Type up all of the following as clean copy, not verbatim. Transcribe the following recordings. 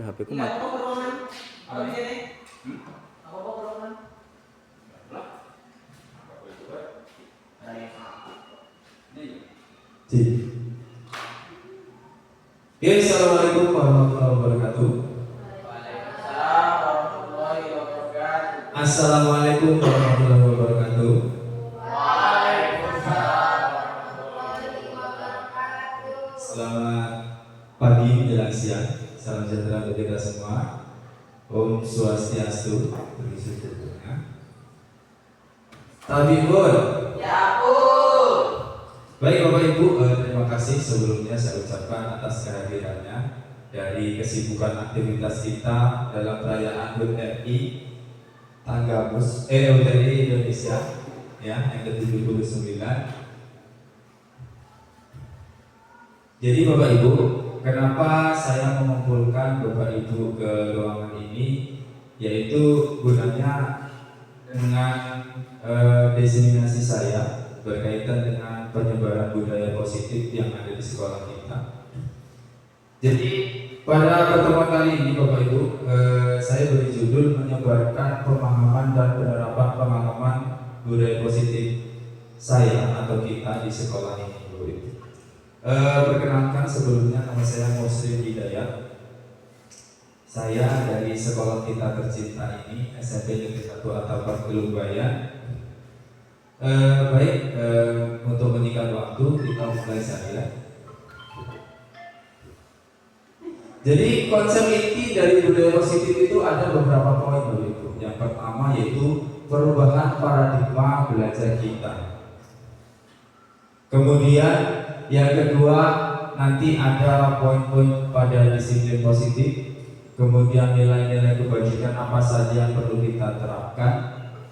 HP ku mati. Ya, assalamualaikum warahmatullahi wabarakatuh. Waalaikumsalam warahmatullahi wabarakatuh. Assalamualaikum warahmatullahi wabarakatuh. Waalaikumsalam warahmatullahi wabarakatuh. Selamat pagi menjelang siang. Salam sejahtera untuk kita semua. Om Swastiastu. Tabibun. Ya pun. Baik Bapak Ibu, terima kasih sebelumnya saya ucapkan atas kehadirannya dari kesibukan aktivitas kita dalam perayaan HUT RI HUT RI Indonesia ya yang ke-79. Jadi Bapak Ibu, kenapa saya mengumpulkan Bapak Ibu ke ruangan ini, yaitu gunanya dengan diseminasi saya berkaitan dengan penyebaran budaya positif yang ada di sekolah kita. Jadi pada pertemuan kali ini Bapak Ibu, saya beri judul menyebarkan pemahaman dan penerapan pemahaman budaya positif saya atau kita di sekolah ini Bapak Ibu. Perkenalkan sebelumnya, nama saya Muslim Hidayat. Saya dari sekolah kita tercinta ini, SMP Negeri 1 Atapan Gelungbayan. Untuk menyingkat waktu kita mulai saja. Jadi konsep inti dari budaya positif itu ada beberapa poin begitu. Yang pertama yaitu perubahan paradigma belajar kita. Kemudian yang kedua nanti ada poin-poin pada disiplin positif. Kemudian nilai-nilai kebajikan apa saja yang perlu kita terapkan.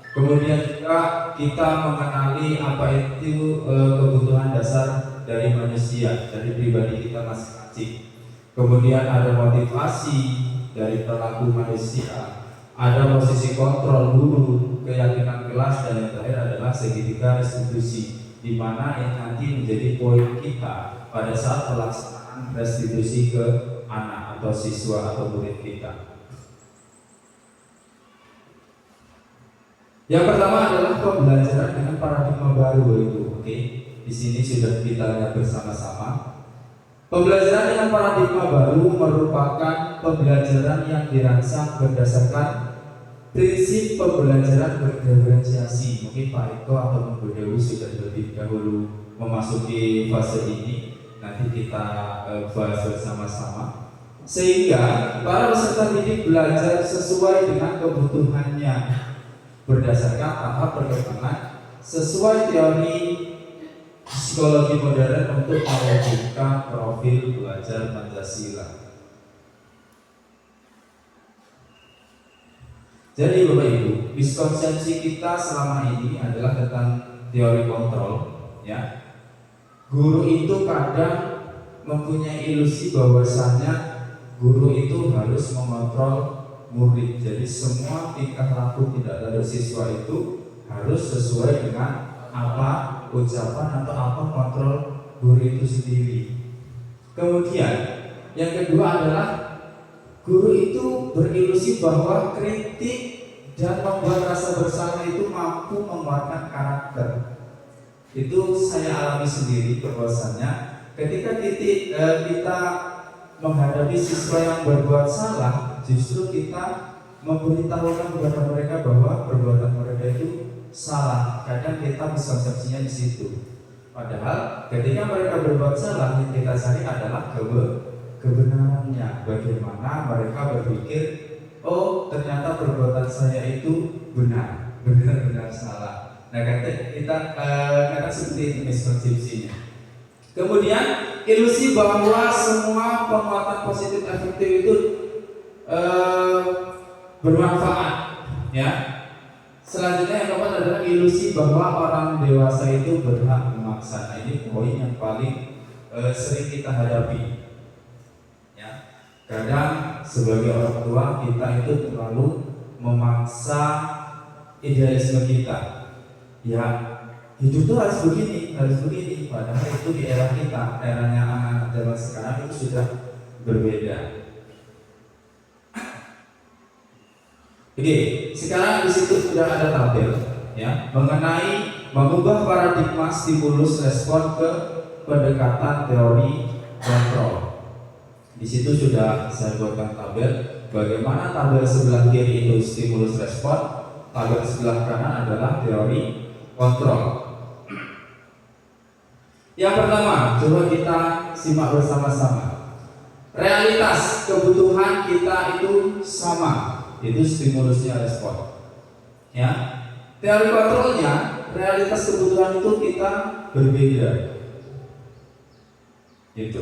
Kemudian juga kita mengenali apa itu kebutuhan dasar dari manusia, dari pribadi kita masing-masing. Kemudian ada motivasi dari perilaku manusia, ada posisi kontrol guru, keyakinan kelas, dan yang terakhir adalah segitiga restitusi, di mana yang nanti menjadi poin kita pada saat pelaksanaan restitusi ke anak atau siswa atau murid kita. Yang pertama adalah pembelajaran dengan paradigma baru itu. Oke, di sini sudah kita lihat bersama-sama. Pembelajaran dengan paradigma baru merupakan pembelajaran yang dirancang berdasarkan prinsip pembelajaran berdiferensiasi. Mungkin Pak Eko atau Bu Dewi sudah lebih dahulu memasuki fase ini. Nanti kita bahas bersama-sama. Sehingga para peserta didik belajar sesuai dengan kebutuhannya, berdasarkan tahap perkembangan sesuai teori psikologi modern untuk mewujudkan profil belajar Pancasila. Jadi Bapak Ibu, miskonsepsi kita selama ini adalah tentang teori kontrol, ya. Guru itu kadang mempunyai ilusi bahwasannya guru itu harus mengontrol murid. Jadi semua tingkah laku tidak ada siswa itu harus sesuai dengan apa ucapan atau apa kontrol guru itu sendiri. Kemudian yang kedua adalah guru itu berilusi bahwa kritik dan membuat rasa bersalah itu mampu menguatkan karakter. Itu saya alami sendiri bahwasannya ketika kita menghadapi siswa yang berbuat salah, justru kita memberitahukan kepada mereka bahwa perbuatan mereka itu salah. Kadang kita miskonsepsinya di situ. Padahal ketika mereka berbuat salah, yang kita cari adalah kebenarannya. Bagaimana mereka berpikir, oh ternyata perbuatan saya itu benar-benar salah. Nah kadang seperti itu miskonsepsinya. Kemudian ilusi bahwa semua penguatan positif efektif itu bermanfaat, ya. Selanjutnya yang keempat adalah ilusi bahwa orang dewasa itu berhak memaksa. Nah, ini poin yang paling sering kita hadapi, ya. Kadang sebagai orang tua kita itu terlalu memaksa idealisme kita, ya. Hidup itu harus begini. Padahal itu di era kita, eranya anak-anak zaman sekarang itu sudah berbeda. Oke, sekarang di situ sudah ada tabel ya mengenai mengubah paradigma stimulus respon ke pendekatan teori kontrol. Di situ sudah saya buatkan tabel bagaimana tabel sebelah kiri itu stimulus respon, tabel sebelah kanan adalah teori kontrol. Yang pertama, coba kita simak bersama-sama. Realitas kebutuhan kita itu sama. Itu stimulusnya respon. Ya, teori kontrolnya realitas kebutuhan itu kita berbeda. Itu.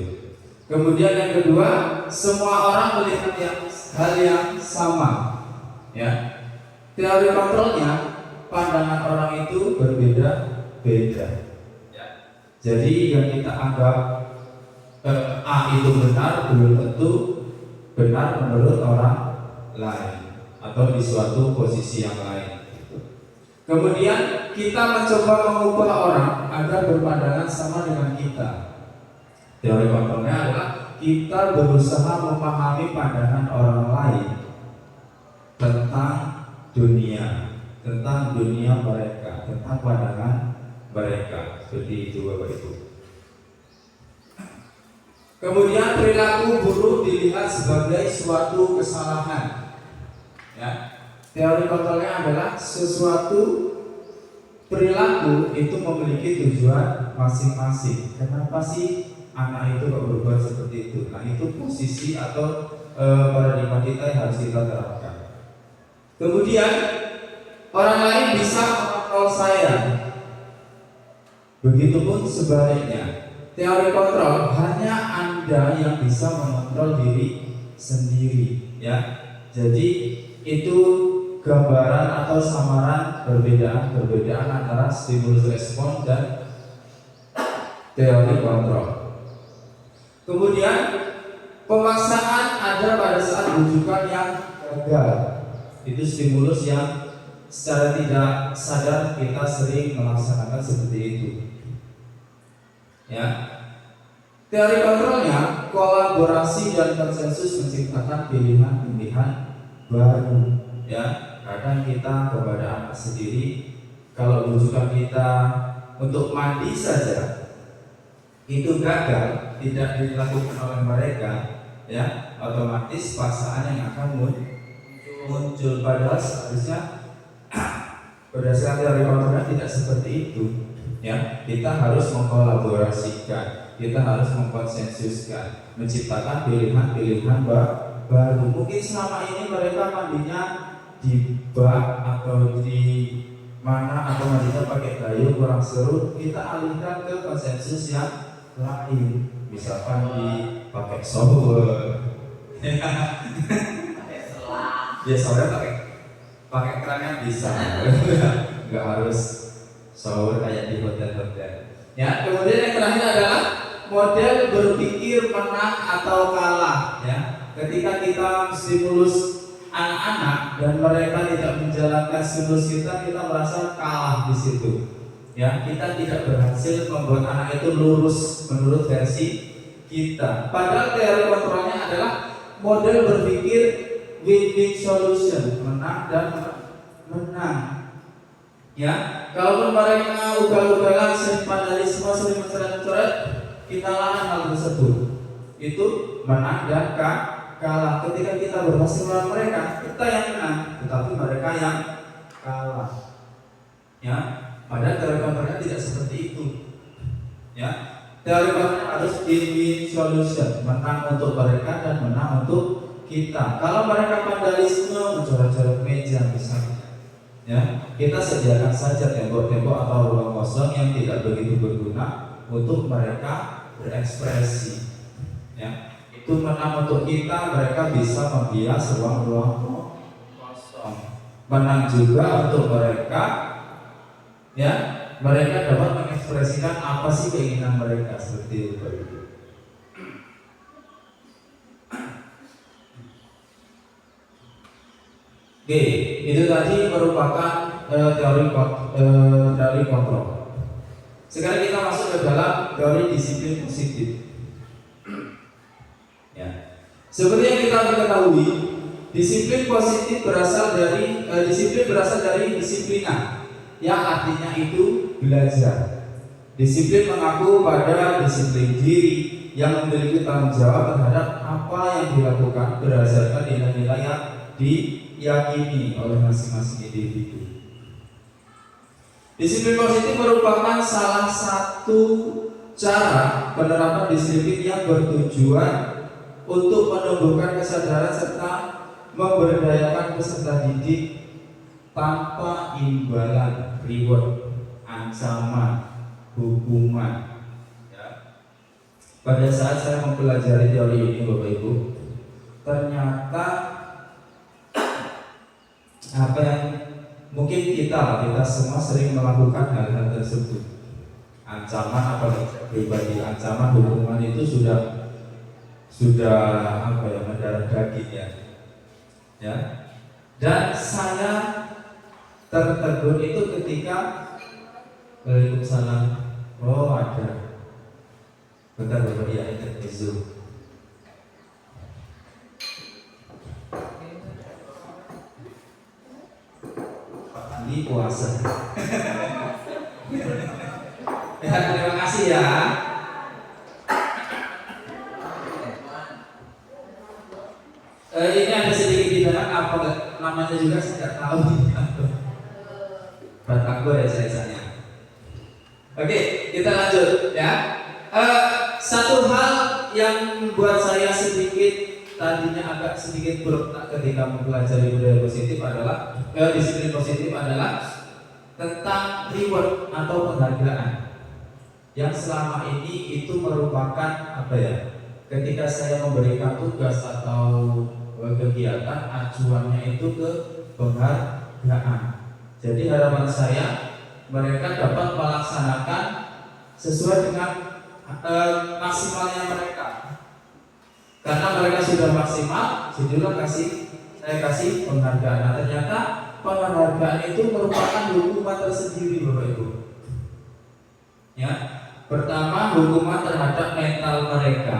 Kemudian yang kedua, semua orang melihat hal yang sama. Ya, teori kontrolnya pandangan orang itu berbeda-beda. Ya. Jadi yang kita anggap A itu benar belum tentu benar menurut orang lain atau di suatu posisi yang lain. Kemudian kita mencoba mengubah orang agar berpandangan sama dengan kita. Teori kontrolnya adalah kita berusaha memahami pandangan orang lain tentang dunia mereka, tentang pandangan mereka. Seperti itu Bapak Ibu. Kemudian perilaku buruk dilihat sebagai suatu kesalahan. Ya, teori kontrolnya adalah sesuatu perilaku itu memiliki tujuan masing-masing. Kenapa sih anak itu kok berbuat seperti itu? Nah, itu posisi atau paradigma kita yang harus kita terapkan. Kemudian orang lain bisa mengontrol saya. Begitupun sebaliknya. Teori kontrol hanya Anda yang bisa mengontrol diri sendiri, ya. Jadi itu gambaran atau samaran perbedaan antara stimulus respon dan teori kontrol. Kemudian pemaksaan ada pada saat rujukan yang gagal. Itu stimulus yang secara tidak sadar kita sering melaksanakan seperti itu. Ya, teori kontrolnya kolaborasi dan konsensus menciptakan pilihan-pilihan baru. Ya, kadang kita kepada anak sendiri, kalau rujukan kita untuk mandi saja itu gagal, tidak dilakukan oleh mereka, ya, otomatis paksaan yang akan muncul. Padahal seharusnya berdasarkan teori kontrolnya tidak seperti itu. Ya, kita harus mengkolaborasikan, kita harus mengkonsensuskan, menciptakan pilihan-pilihan baru. Mungkin selama ini mereka mandinya di bak atau di mana atau mandinya pakai gayung kurang seru, kita alihkan ke konsensus yang lain, misalkan dipakai shower. Ya shower pakai kerannya bisa, nggak harus shower kayak di hotel-hotel. Ya, kemudian yang terakhir adalah model berpikir menang atau kalah. Ya, ketika kita stimulus anak-anak dan mereka tidak menjalankan stimulus kita merasa kalah di situ. Ya, kita tidak berhasil membuat anak itu lurus menurut versi kita. Padahal teori kontrolnya adalah model berpikir win-win solution, menang dan menang. Ya, kalau mereka ugal-ugalan, sering vandalisme, sering mencoret-coret, kita larang hal tersebut. Itu menang dan kalah. Ketika kita berhasil melawan mereka, kita yang menang, tetapi mereka yang kalah. Ya, padahal teori kontrolnya tidak seperti itu. Ya, teori kontrolnya harus win-win solution, menang untuk mereka dan menang untuk kita. Kalau mereka vandalisme, mencoret-coret meja misalnya, ya, kita sediakan saja tembok-tembok atau ruang kosong yang tidak begitu berguna untuk mereka berekspresi. Ya, itu menang untuk kita, mereka bisa membias ruang-ruang kosong. Menang juga untuk mereka, ya, mereka dapat mengekspresikan apa sih keinginan mereka, seperti itu. Oke, itu tadi merupakan teori kontrol. Sekarang kita masuk ke dalam teori disiplin positif. Ya, seperti yang kita ketahui, Disiplin positif disiplin berasal dari disiplina, yang artinya itu belajar. Disiplin mengaku pada disiplin diri yang memiliki tanggung jawab terhadap apa yang dilakukan berdasarkan nilai-nilai yang diyakini oleh masing-masing individu. Disiplin positif merupakan salah satu cara penerapan disiplin yang bertujuan untuk menumbuhkan kesadaran serta memberdayakan peserta didik tanpa imbalan, reward, ancaman, hukuman. Ya. Pada saat saya mempelajari teori ini, Bapak Ibu, ternyata apa yang mungkin kita semua sering melakukan hal-hal tersebut. Ancaman apalagi pribadi, ancaman hukuman itu sudah mendarah daging ya. Dan saya tertegun itu ketika Waalaikumsalam. Oh ada. Bentar Bapak ya, ingat Zoom. Ini puasa. Ya, terima kasih ya. Ini ada sedikit di dalam apa namanya juga saya tidak tahu. Batako ya saya. Oke, kita lanjut ya. Satu hal yang membuat saya tadinya agak sedikit bertak ketika mempelajari budaya positif adalah disiplin positif adalah tentang reward atau penghargaan yang selama ini itu merupakan ketika saya memberikan tugas atau kegiatan acuannya itu ke penghargaan. Jadi harapan saya mereka dapat melaksanakan sesuai dengan maksimalnya mereka. Karena mereka sudah maksimal, saya kasih penghargaan. Nah, ternyata penghargaan itu merupakan hukuman tersendiri, Bapak Ibu. Ya, pertama hukuman terhadap mental mereka.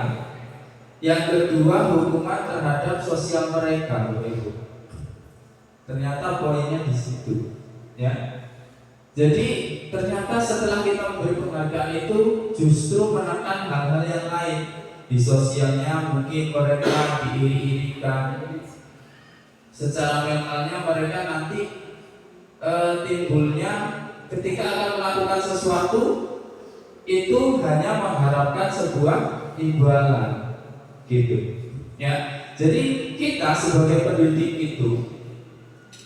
Yang kedua hukuman terhadap sosial mereka, Bapak Ibu. Ternyata poinnya di situ, ya. Jadi ternyata setelah kita memberi penghargaan itu justru menekan hal-hal yang lain. Di sosialnya mungkin mereka diiri-irikan, secara mentalnya mereka nanti timbulnya ketika akan melakukan sesuatu itu hanya mengharapkan sebuah imbalan, gitu. Ya, jadi kita sebagai pendidik itu,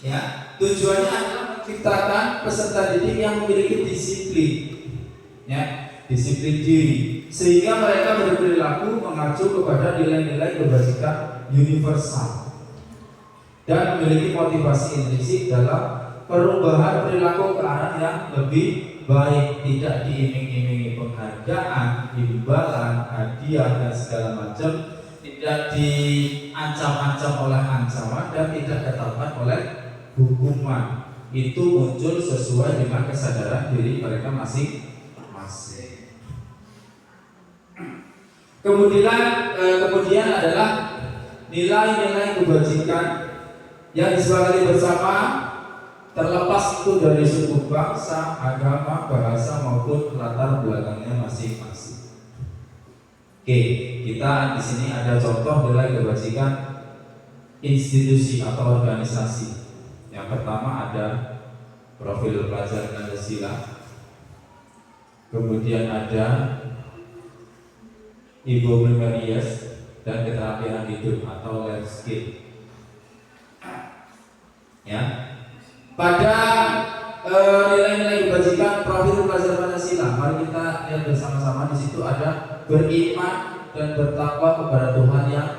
ya, tujuannya adalah menciptakan peserta didik yang memiliki disiplin, ya, disiplin diri, sehingga mereka berperilaku mengacu kepada nilai-nilai kebajikan universal dan memiliki motivasi intrinsik dalam perubahan perilaku ke arah yang lebih baik, tidak diiming-imingi penghargaan, imbalan, hadiah dan segala macam, tidak diancam-ancam oleh ancaman dan tidak ditetapkan oleh hukuman. Itu muncul sesuai dengan kesadaran diri mereka masing-masing. Kemudian adalah nilai-nilai kebajikan yang disepakati bersama, terlepas itu dari suku, bangsa, agama, bahasa maupun latar belakangnya masing-masing. Oke, kita di sini ada contoh nilai kebajikan institusi atau organisasi. Yang pertama ada profil pelajar Pancasila, kemudian ada Ibu Primarias dan keterampilan hidup atau life skill. Ya, pada nilai-nilai kebajikan profil pelajar Pancasila, mari kita lihat bersama-sama. Di situ ada beriman dan bertakwa kepada Tuhan yang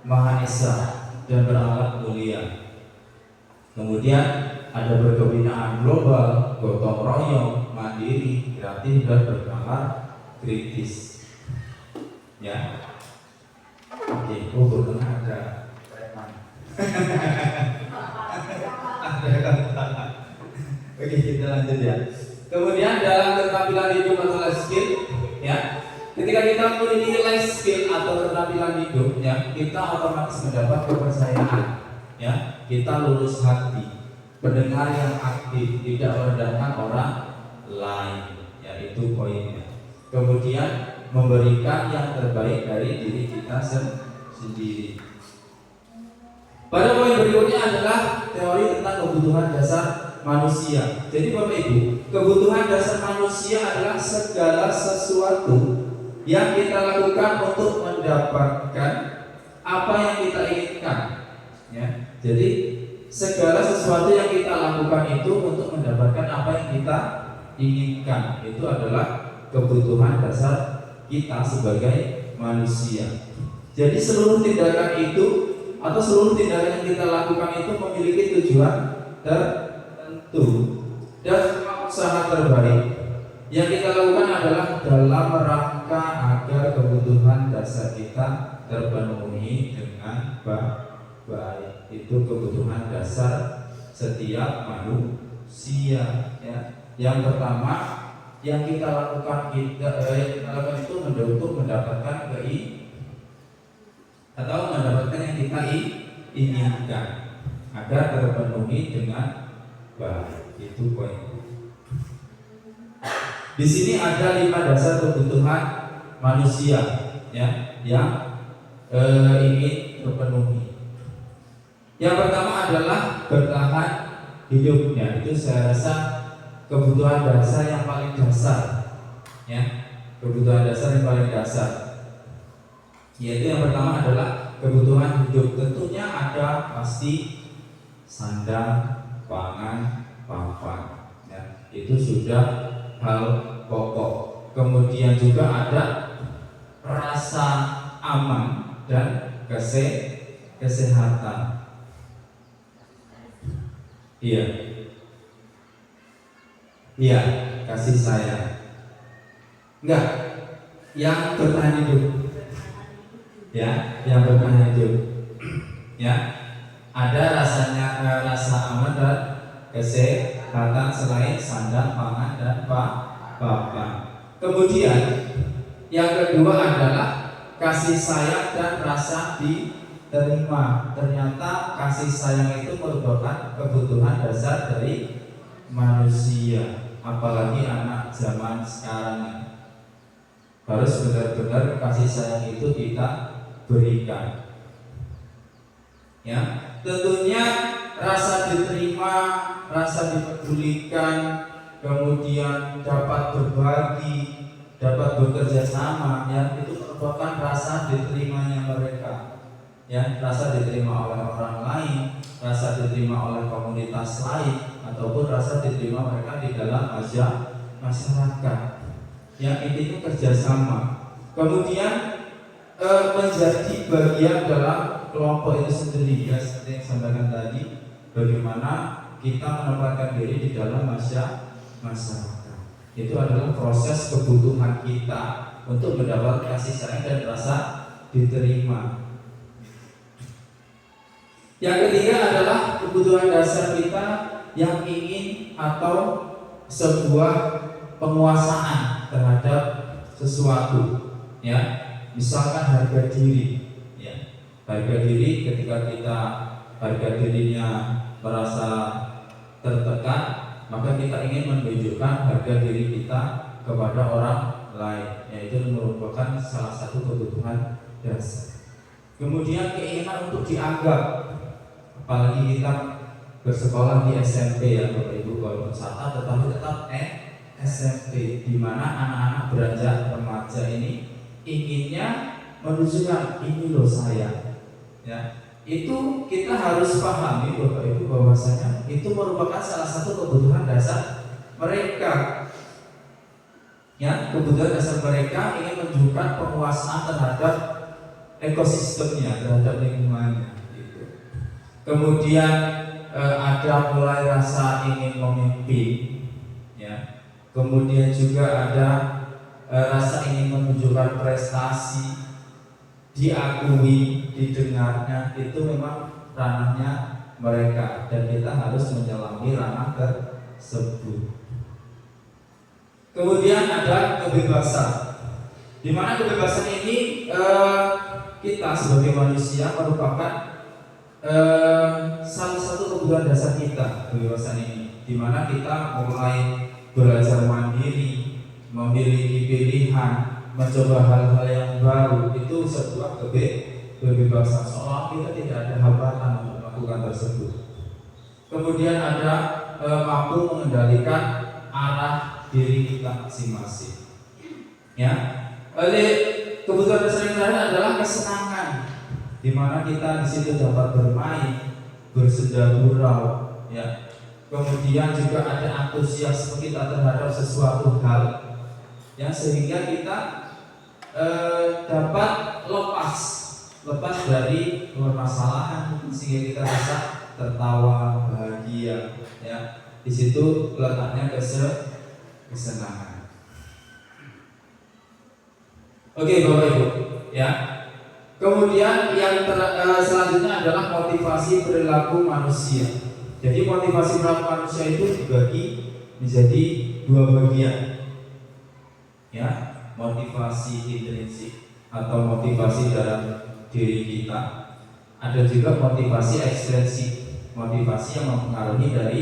Maha Esa dan berakhlak mulia. Kemudian ada berkebinaan global, gotong royong, mandiri, kreatif dan bernalar kritis. Ya, oke, kebetulan ada preman. Oke, kita lanjut ya. Kemudian dalam keterampilan hidup atau life skill, ya, ketika kita memiliki life skill atau keterampilan hidup, ya, kita otomatis mendapat kepercayaan. ya, kita lulus hati, pendengar yang aktif, tidak merendahkan orang lain, ya itu poinnya. Kemudian memberikan yang terbaik dari diri kita sendiri. Pada poin berikutnya adalah teori tentang kebutuhan dasar manusia. Jadi Bapak Ibu, kebutuhan dasar manusia adalah segala sesuatu yang kita lakukan untuk mendapatkan apa yang kita inginkan, ya. Jadi segala sesuatu yang kita lakukan itu untuk mendapatkan apa yang kita inginkan, itu adalah kebutuhan dasar kita sebagai manusia. Jadi seluruh tindakan itu atau seluruh tindakan yang kita lakukan itu memiliki tujuan tertentu dan semua usaha terbaik yang kita lakukan adalah dalam rangka agar kebutuhan dasar kita terpenuhi dengan baik. Itu kebutuhan dasar setiap manusia, ya. Yang pertama yang kita lakukan itu untuk mendapatkan atau mendapatkan yang kita inginkan agar terpenuhi dengan baik. Itu poin. Di sini ada 5 dasar kebutuhan manusia, ya, yang ingin terpenuhi. Yang pertama adalah bertahan hidupnya. Itu saya rasa kebutuhan dasar yang paling dasar, ya, kebutuhan dasar yang paling dasar. Yaitu yang pertama adalah kebutuhan hidup. Tentunya ada pasti sandang, pangan, papan, ya. Itu sudah hal pokok. Kemudian juga ada rasa aman dan kesehatan. Iya, kasih sayang. Enggak, yang bertahan hidup. Ya, yang bertahan hidup. Ya, ada rasa aman dan kesehatan selain sandang, pangan dan papan. Kemudian yang kedua adalah kasih sayang dan rasa diterima. Ternyata kasih sayang itu merupakan kebutuhan dasar dari manusia, apalagi anak zaman sekarang. Harus benar-benar kasih sayang itu kita berikan. Ya, tentunya rasa diterima, rasa dipedulikan, kemudian dapat berbagi, dapat bekerja sama, ya, itu merupakan rasa diterimanya mereka. Ya, rasa diterima oleh orang lain, rasa diterima oleh komunitas lain, ataupun rasa diterima mereka di dalam masyarakat. Yang intinya kerjasama. Kemudian menjadi bagian dalam kelompok itu sendiri, ya, seperti yang saya sampaikan tadi, bagaimana kita menempatkan diri di dalam masyarakat. Itu adalah proses kebutuhan kita untuk mendapat kasih sayang dan rasa diterima. Yang ketiga adalah kebutuhan dasar kita yang ingin atau sebuah penguasaan terhadap sesuatu, ya. Misalkan harga diri, ya. Harga diri, ketika kita harga dirinya merasa tertekan, maka kita ingin menunjukkan harga diri kita kepada orang lain, yaitu merupakan salah satu kebutuhan dasar. Kemudian keinginan untuk dianggap, apalagi kita bersekolah di SMP, ya Bapak Ibu, walaupun saat tetapi tetap SMP, di mana anak-anak beranjak remaja ini inginnya menunjukkan ini loh saya, ya. Itu kita harus pahami Bapak Ibu bahwasanya itu merupakan salah satu kebutuhan dasar mereka, ya. Kebutuhan dasar mereka ingin menunjukkan penguasaan terhadap ekosistemnya, terhadap lingkungannya, gitu. Kemudian ada mulai rasa ingin memimpin, ya. Kemudian juga ada rasa ingin menunjukkan prestasi, diakui, didengarnya. Itu memang ranahnya mereka dan kita harus menyelami ranah tersebut. Kemudian ada kebebasan, di mana kebebasan ini kita sebagai manusia merupakan salah satu kebutuhan dasar kita kebebasan ini, di mana kita mulai belajar mandiri, memiliki pilihan, mencoba hal-hal yang baru, itu sebuah kebebasan. Seolah kita tidak ada hambatan untuk melakukan tersebut. Kemudian ada mampu mengendalikan arah diri kita masing-masing. Ya, oleh kebutuhan dasar yang terakhir adalah kesenangan, di mana kita di situ dapat bermain, bersenda gurau, ya. Kemudian juga ada antusiasme kita terhadap sesuatu hal, yang sehingga kita dapat lepas dari permasalahan, sehingga kita bisa tertawa bahagia, ya. Di situ letaknya kesenangan. Oke, Bapak Ibu, ya. Kemudian yang selanjutnya adalah motivasi perilaku manusia. Jadi motivasi perilaku manusia itu dibagi menjadi dua bagian, ya. Motivasi intrinsik atau motivasi dalam diri kita. Ada juga motivasi ekstrinsik, motivasi yang mempengaruhi dari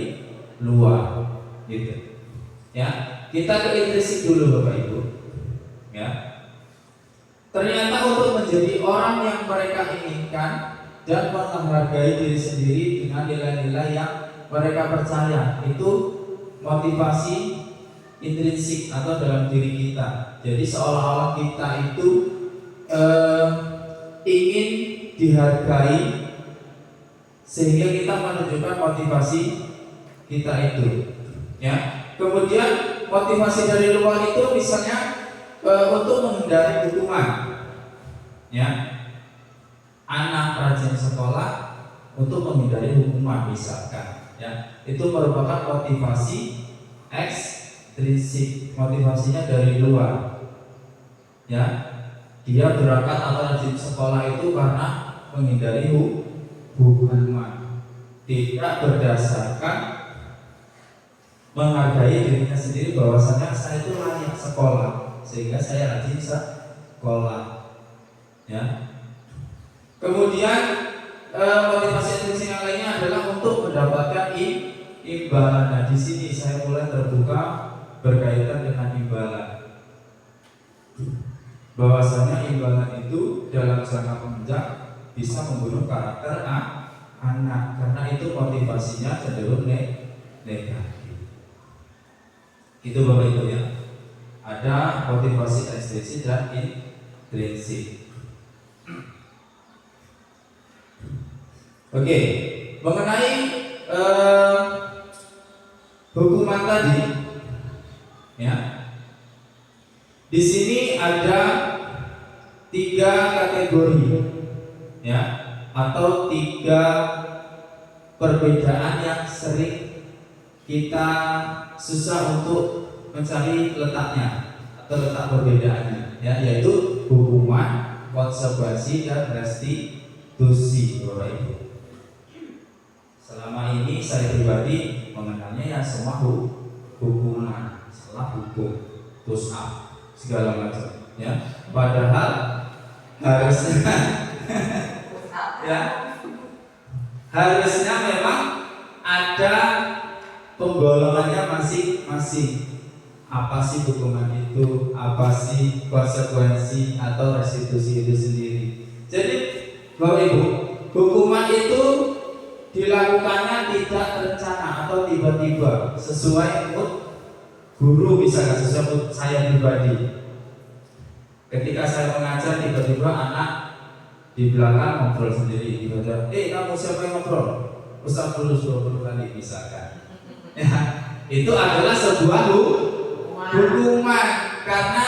luar, gitu. Ya, kita ke intrinsik dulu, Bapak Ibu. Ya. Ternyata untuk menjadi orang yang mereka inginkan dan menghargai diri sendiri dengan nilai-nilai yang mereka percaya, itu motivasi intrinsik atau dalam diri kita. Jadi seolah-olah kita itu ingin dihargai, sehingga kita menunjukkan motivasi kita itu, ya. Kemudian motivasi dari luar itu misalnya untuk menghindari hukuman, ya. Anak rajin sekolah untuk menghindari hukuman misalkan, ya. Itu merupakan motivasi ekstrinsik, motivasinya dari luar, ya. Dia berangkat atau rajin sekolah itu karena menghindari hukuman, tidak berdasarkan menghargai dirinya sendiri bahwasanya saya itu layak sekolah, sehingga saya rajin sekolah, ya. Kemudian motivasi intrinsik yang lainnya adalah untuk mendapatkan imbalan. Nah, di sini saya mulai terbuka berkaitan dengan imbalan. Bahwasanya imbalan itu dalam jangka panjang bisa membunuh karakter anak, karena itu motivasinya cenderung negatif. Itu Bapak Ibu, ya. Ada motivasi ekstrinsik dan intrinsik. Oke, mengenai hukuman tadi, ya. Di sini ada 3 kategori, ya, atau 3 perbedaan yang sering kita susah untuk mencari letaknya atau letak perbedaannya, ya, yaitu hukuman, konsekuensi, dan restitusi, Bapak Ibu. Selama ini saya pribadi mengenalnya ya semua hukuman, salah hukum, push up, segala macam, ya. Padahal harusnya ya, harusnya memang ada penggolongannya masing-masing. Apa sih hukuman itu? Apa sih konsekuensi atau restitusi itu sendiri? Jadi Bapak Ibu, hukuman itu dilakukannya tidak terencana atau tiba-tiba sesuai mood guru, misalkan sesuai mood saya pribadi. Ketika saya mengajar, tiba-tiba anak di belakang ngobrol sendiri, tiba-tiba, kamu siapa yang ngobrol? Ustaz dulu 20 kali misalkan. Ya, itu adalah sebuah hukuman karena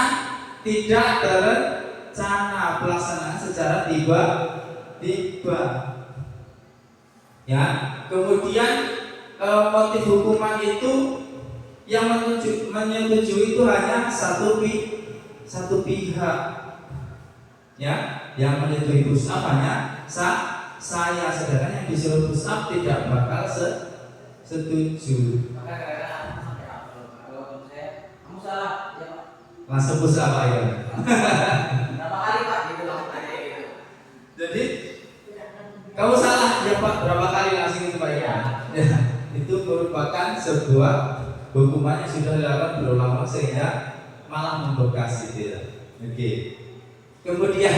tidak terencana, pelaksanaan secara tiba-tiba. Ya, kemudian motif hukuman itu yang menyetujui itu hanya satu pihak, ya, yang menyetujui push up hanya saya, sedangkan yang disuruh push up tidak bakal setuju. Maka kadang-kadang sampai kalau saya, kamu salah, ya Pak. Langsung push up ya. Berapa kali Pak gitu langsung tanya gitu. Jadi Kamu salah ya Pak, berapa kali langsung itu Pak ya? Ya, itu merupakan sebuah hukuman yang sudah dilakukan berulang-ulang sehingga malah membekas gitu ya. Oke. Kemudian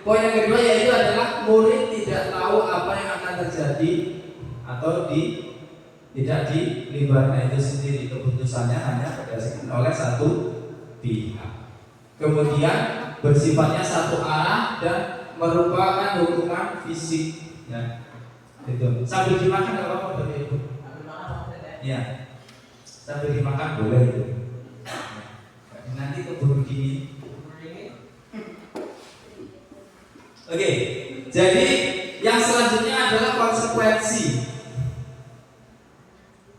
poin yang kedua yaitu adalah murid tidak tahu apa yang akan terjadi atau tidak dilibatkan itu sendiri, keputusannya hanya berdasarkan oleh satu pihak. Kemudian bersifatnya satu arah dan merupakan hukuman fisik ya. Itu sambil dimakan nggak apa-apa Bapak Ibu. Ya, sambil dimakan boleh itu. Nanti keburu gini. Oke, jadi yang selanjutnya adalah konsekuensi.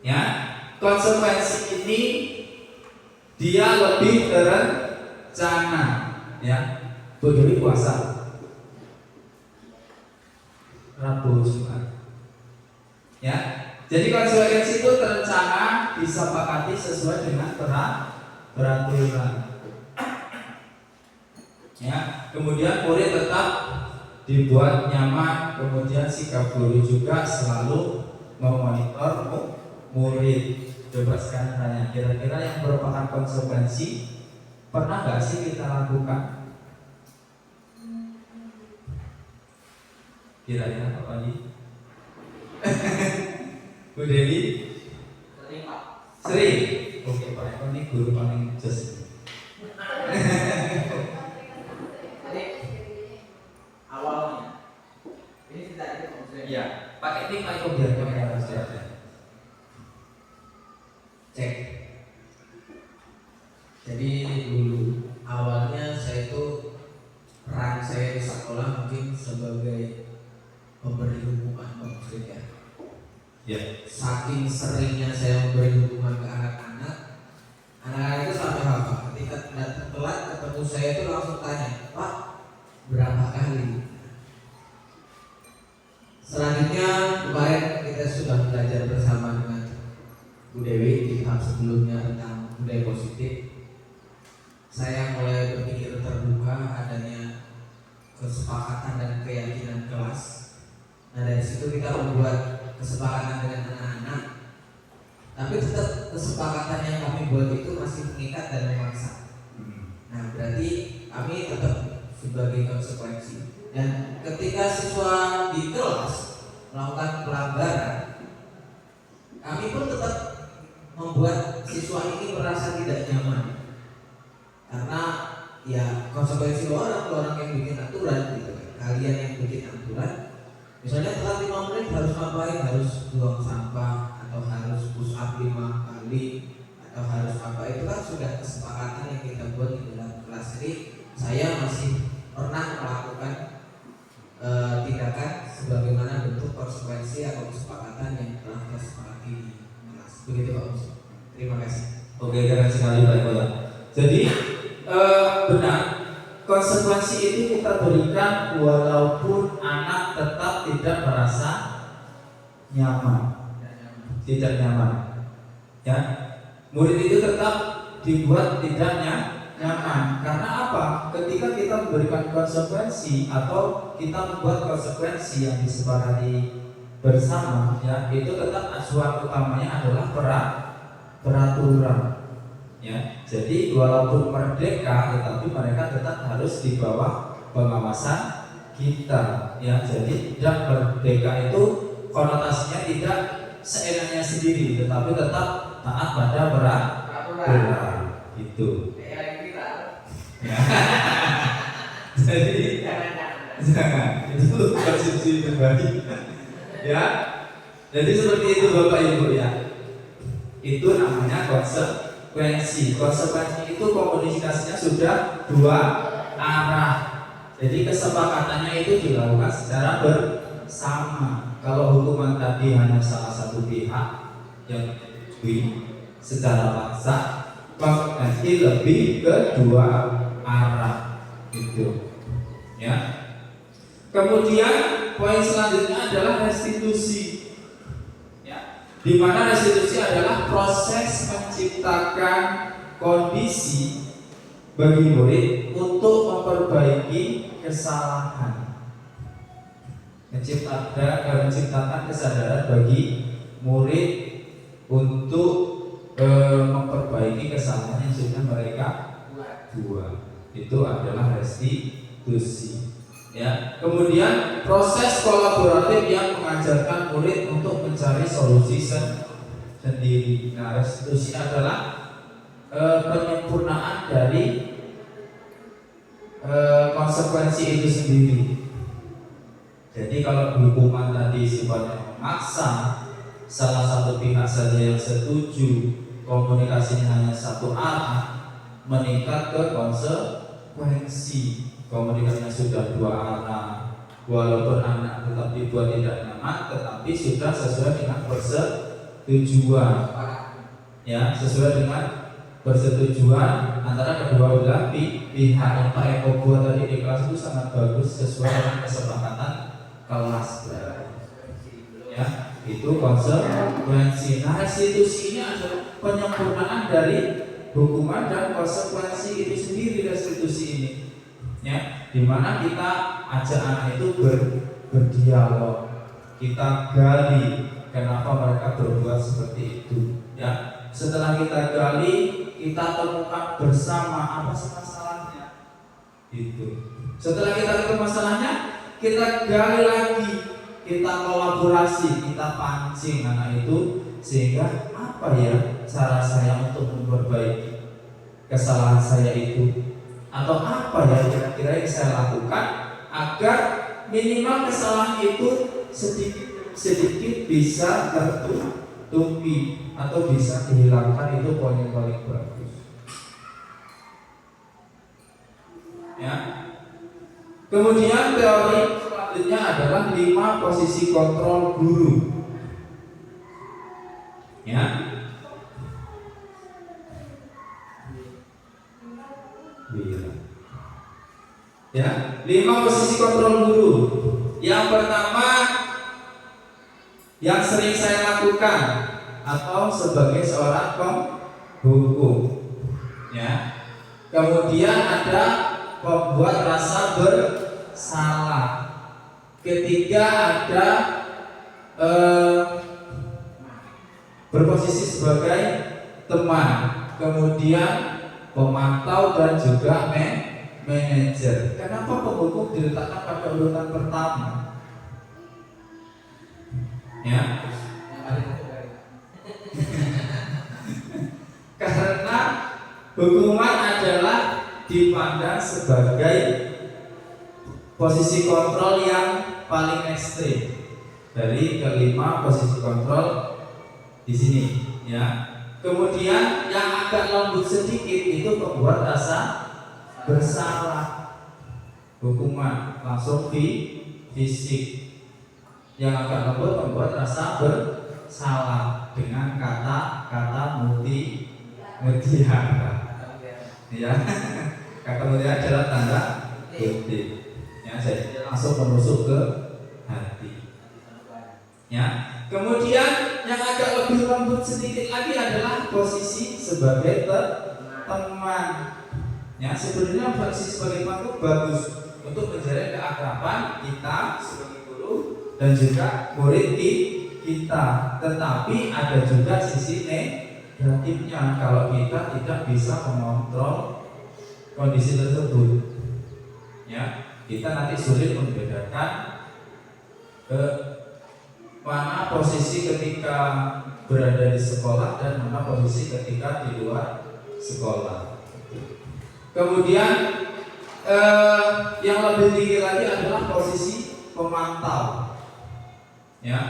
Ya, konsekuensi ini dia lebih terencana. Ya, Dewi puasa Rabu Jumat. Ya, jadi konsekuensi itu terencana, disepakati sesuai dengan peraturan. Ya, kemudian murid tetap dibuat nyaman, kemudian sikap guru juga selalu memonitor murid. Coba sekarang tanya, kira-kira yang merupakan konsekuensi pernah nggak sih kita lakukan? Kira-kira apa lagi? Bu Dewi? Sering Pak. Sering? Oke Pak Eko ini guru paling jos. Awalnya ini tidak itu maksudnya. Iya, pakai tim Pak Eko biar kamera harus ada. Cek. Jadi dulu awalnya saya itu peran saya di sekolah mungkin sebagai pemberi hukuman maksudnya. Ya. Saking seringnya saya memberi hukuman ke anak-anak itu sampai hafal. Ketika datang telat ketemu saya itu langsung tanya, Pak, berapa kali? Selanjutnya kemarin kita sudah belajar bersama dengan Bu Dewi di tahap sebelumnya tentang budaya positif. Saya mulai berpikir terbuka adanya kesepakatan dan keyakinan kelas. Nah dari situ kita membuat kesepakatan dengan anak-anak, tapi tetap kesepakatan yang kami buat itu masih mengikat dan memaksa. Nah berarti kami tetap sebagai konsekuensi. Dan ketika siswa di kelas melakukan pelanggaran, kami pun tetap membuat siswa ini merasa tidak nyaman. Karena ya konsekuensi orang yang bikin aturan gitu kan. Kalian yang bikin aturan, misalnya telat 5 menit harus ngapain? Harus buang sampah atau harus push up 5 kali atau harus apa, itu kan sudah kesepakatan yang kita buat di dalam kelas. Jadi saya masih pernah melakukan tindakan sebagaimana bentuk konsekuensi atau kesepakatan yang telah kita sepakati di kelas. Begitu Pak Mus. Terima kasih. Oke, keren sekali Pak Eko ya. Jadi benar, konsekuensi itu kita berikan walaupun anak tetap tidak merasa nyaman, tidak nyaman. Ya, murid itu tetap dibuat tidak nyaman. Karena apa? Ketika kita memberikan konsekuensi atau kita membuat konsekuensi yang disepakati bersama, ya itu tetap acuan utamanya adalah peraturan. Ya, jadi walaupun merdeka, tetapi mereka tetap harus di bawah pengawasan kita. Ya, jadi tidak merdeka itu konotasinya tidak seenaknya sendiri, tetapi tetap taat pada peraturan. Itu. Ya. Jadi jangan itu konsumsi pribadi. Ya, jadi seperti itu Bapak Ibu ya. Itu namanya konsekuensi. Konsekuensi itu komunikasinya sudah dua arah. Jadi kesepakatannya itu dilakukan secara bersama. Kalau hukuman tadi hanya salah satu pihak yang menyetujui secara paksa, konsekuensi lebih ke dua arah itu. Ya. Kemudian poin selanjutnya adalah restitusi. Ya. Di mana restitusi adalah proses menciptakan kondisi bagi murid untuk memperbaiki kesalahan. menciptakan kesadaran bagi murid untuk memperbaiki kesalahan yang sudah mereka buat. Itu adalah restitusi. Ya. Kemudian proses kolaboratif yang mengajarkan murid untuk mencari solusi sendiri. Nah, restitusi adalah penyempurnaan dari konsekuensi itu sendiri. Jadi kalau hukuman tadi sifatnya memaksa, salah satu pihak saja yang setuju, komunikasinya hanya satu arah, meningkat ke konsekuensi. Komunikasinya sudah dua arah, walaupun anak tetap dibuat tidak nyaman, tetapi sudah sesuai dengan persetujuan. Ya, sesuai dengan persetujuan antara kedua belah pihak. Yang Pak Eko buat tadi di kelas itu sangat bagus, sesuai dengan kesepakatan kelas. Ya, itu konsekuensi. Nah, restitusi ini adalah penyempurnaan dari hukuman dan konsekuensi itu sendiri. Restitusi ini, ya, dimana kita ajak anak itu berdialog, kita gali kenapa mereka berbuat seperti itu. Ya, setelah kita gali, kita temukan bersama apa sih masalahnya. Itu. Setelah kita ketemu masalahnya, kita gali lagi, kita kolaborasi, kita pancing anak itu, sehingga apa ya cara saya untuk memperbaiki kesalahan saya itu, atau apa ya kira-kira yang saya lakukan agar minimal kesalahan itu sedikit bisa tertutupi atau bisa dihilangkan. Itu poin yang paling bagus. Ya. Kemudian teori selanjutnya adalah 5 posisi kontrol guru. Ya. Ya, 5 posisi kontrol guru. Yang pertama yang sering saya lakukan atau sebagai seorang penghukum. Ya. Kemudian ada membuat rasa bersalah. Ketiga ada berposisi sebagai teman. Kemudian pemantau dan juga manajer. Kenapa penghukum diletakkan pada urutan pertama? Ya. Karena hukuman adalah dipandang sebagai posisi kontrol yang paling ekstrim. Dari kelima posisi kontrol di sini, ya. Kemudian yang agak lembut sedikit itu membuat rasa bersalah. Hukuman langsung fisik. Yang agak lembut membuat rasa bersalah dengan kata-kata mutiara. Ya, kata mutiara adalah tanda kutip. Ya, jadi langsung menusuk ke hati. Ya, kemudian yang agak lebih lembut sedikit lagi adalah posisi sebagai teman. Ya, sebenarnya posisi sebagai teman itu bagus untuk menjalin keakraban kita sebagai guru dan juga murid kita. Tetapi ada juga sisi negatifnya kalau kita tidak bisa mengontrol kondisi tersebut. Ya, kita nanti sulit membedakan mana posisi ketika berada di sekolah dan mana posisi ketika di luar sekolah. Kemudian yang lebih tinggi lagi adalah posisi pemantau. Ya.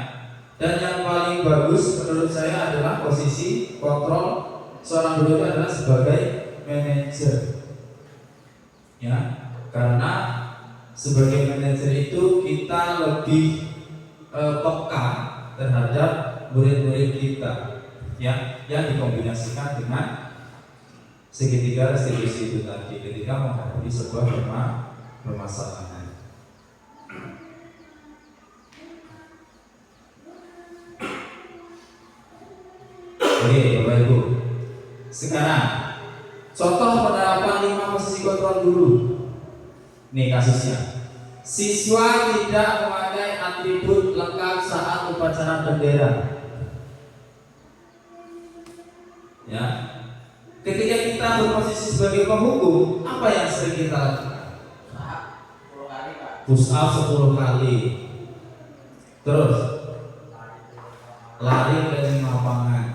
Dan yang paling bagus menurut saya adalah posisi kontrol seorang guru itu adalah sebagai manajer. Ya. Karena sebagai manajer itu kita lebih peka terhadap murid-murid kita, ya, yang dikombinasikan dengan segitiga restitusi itu tadi ketika menghadapi sebuah permasalahan. Oke, Bapak Ibu. Sekarang contoh penerapan 5 posisi kontrol guru. Nih kasusnya. Siswa tidak memakai atribut lengkap saat upacara bendera. Ya, ketika kita berposisi sebagai penghukum, apa yang sering kita lakukan? 10 kali Pak. Push up 10 kali. Terus lari keliling lapangan.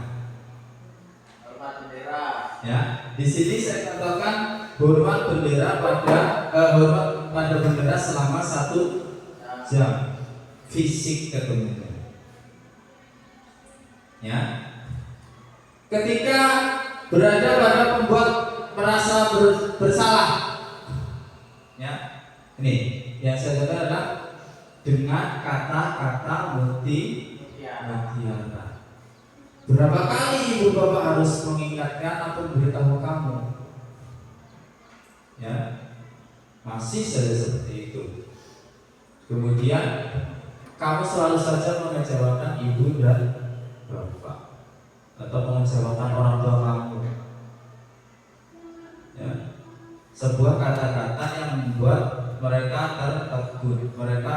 Hormat bendera. Ya, di sini saya katakan hormat bendera hormat pada bendera selama 1 jam. Fisik ketemunya. Ya. Ketika berada pada pembuat merasa bersalah, ya, ini yang saya katakan adalah dengan kata-kata mutiara. Berapa kali ibu bapak harus mengingatkan atau memberitahu kamu? Ya, masih saja seperti itu. Kemudian kamu selalu saja mengecewakan ibu dan bapak atau mengecewakan orang tua kamu. Ya. Sebuah kata-kata yang membuat mereka tertegun, mereka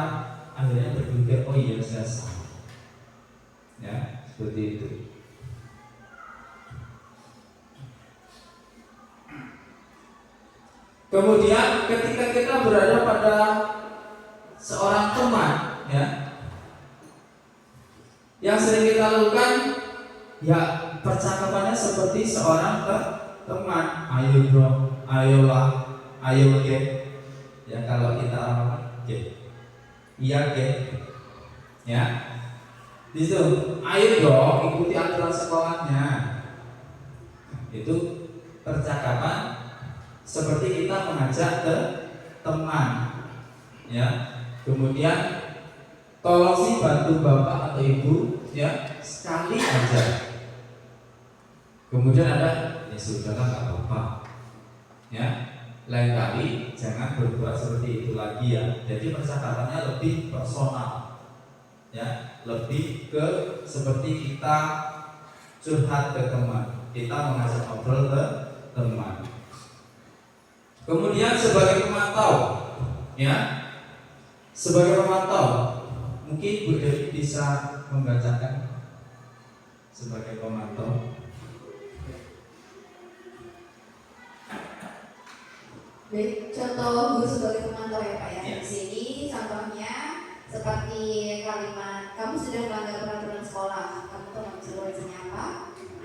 akhirnya berpikir, oh iya saya salah. Ya, seperti itu. Kemudian ketika kita berada pada seorang teman, ya, yang sering kita lakukan, ya percakapannya seperti seorang teman. Ayo bro, ayolah, ayo get. Ya kalau kita orang get, iya get. Ya, di situ, ayo dong ikuti aturan sekolahnya. Itu percakapan seperti kita mengajak ke teman. Ya, kemudian tolong sih bantu bapak atau ibu, ya, sekali aja. Kemudian ada, ya sudahlah nggak apa-apa. Ya, lain kali jangan berbuat seperti itu lagi ya. Jadi percakapannya lebih personal, ya, lebih ke seperti kita curhat ke teman, kita mengajak ngobrol ke teman. Kemudian sebagai pemantau, ya, sebagai pemantau, mungkin Bu Dewi bisa membacakan sebagai pemantau. Baik, contoh guru sebagai pemantau ya Pak ya. Ya. Di sini contohnya seperti kalimat kamu sudah melanggar peraturan sekolah, kamu tahu nggak bisa wajibnya apa.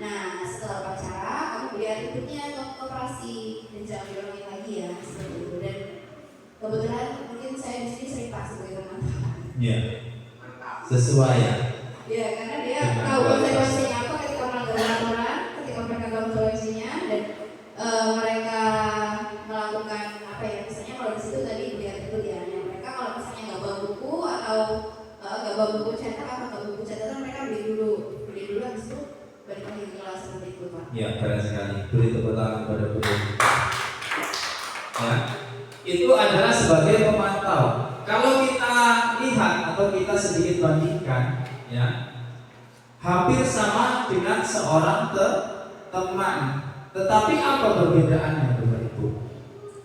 Nah, setelah upacara kamu beli atributnya ke koperasi dan jangan diulangin lagi ya seperti itu. Dan kebetulan mungkin saya di sini sering Pak sebagai pemantau. Ya, sesuai ya. Ya, karena dia Dengan tahu kualitas. konsekuensinya apa ketika melanggar peraturan, ketika mereka nggak konsekuensinya dan mereka melakukan apa ya, misalnya kalau di situ tadi biar itu ya, mereka kalau misalnya nggak bawa buku atau nggak bawa buku cetak atau nggak bawa buku catatan, mereka beli dulu habis itu balik lagi ke kelas seperti itu Pak. Ya, keren sekali. Beri tepuk tangan kepada Bu Dewi. Ya, itu adalah sebagai pemantau. Kalau kita lihat atau kita sedikit bandingkan, ya, hampir sama dengan seorang teman. Tetapi apa perbedaannya Bapak Ibu?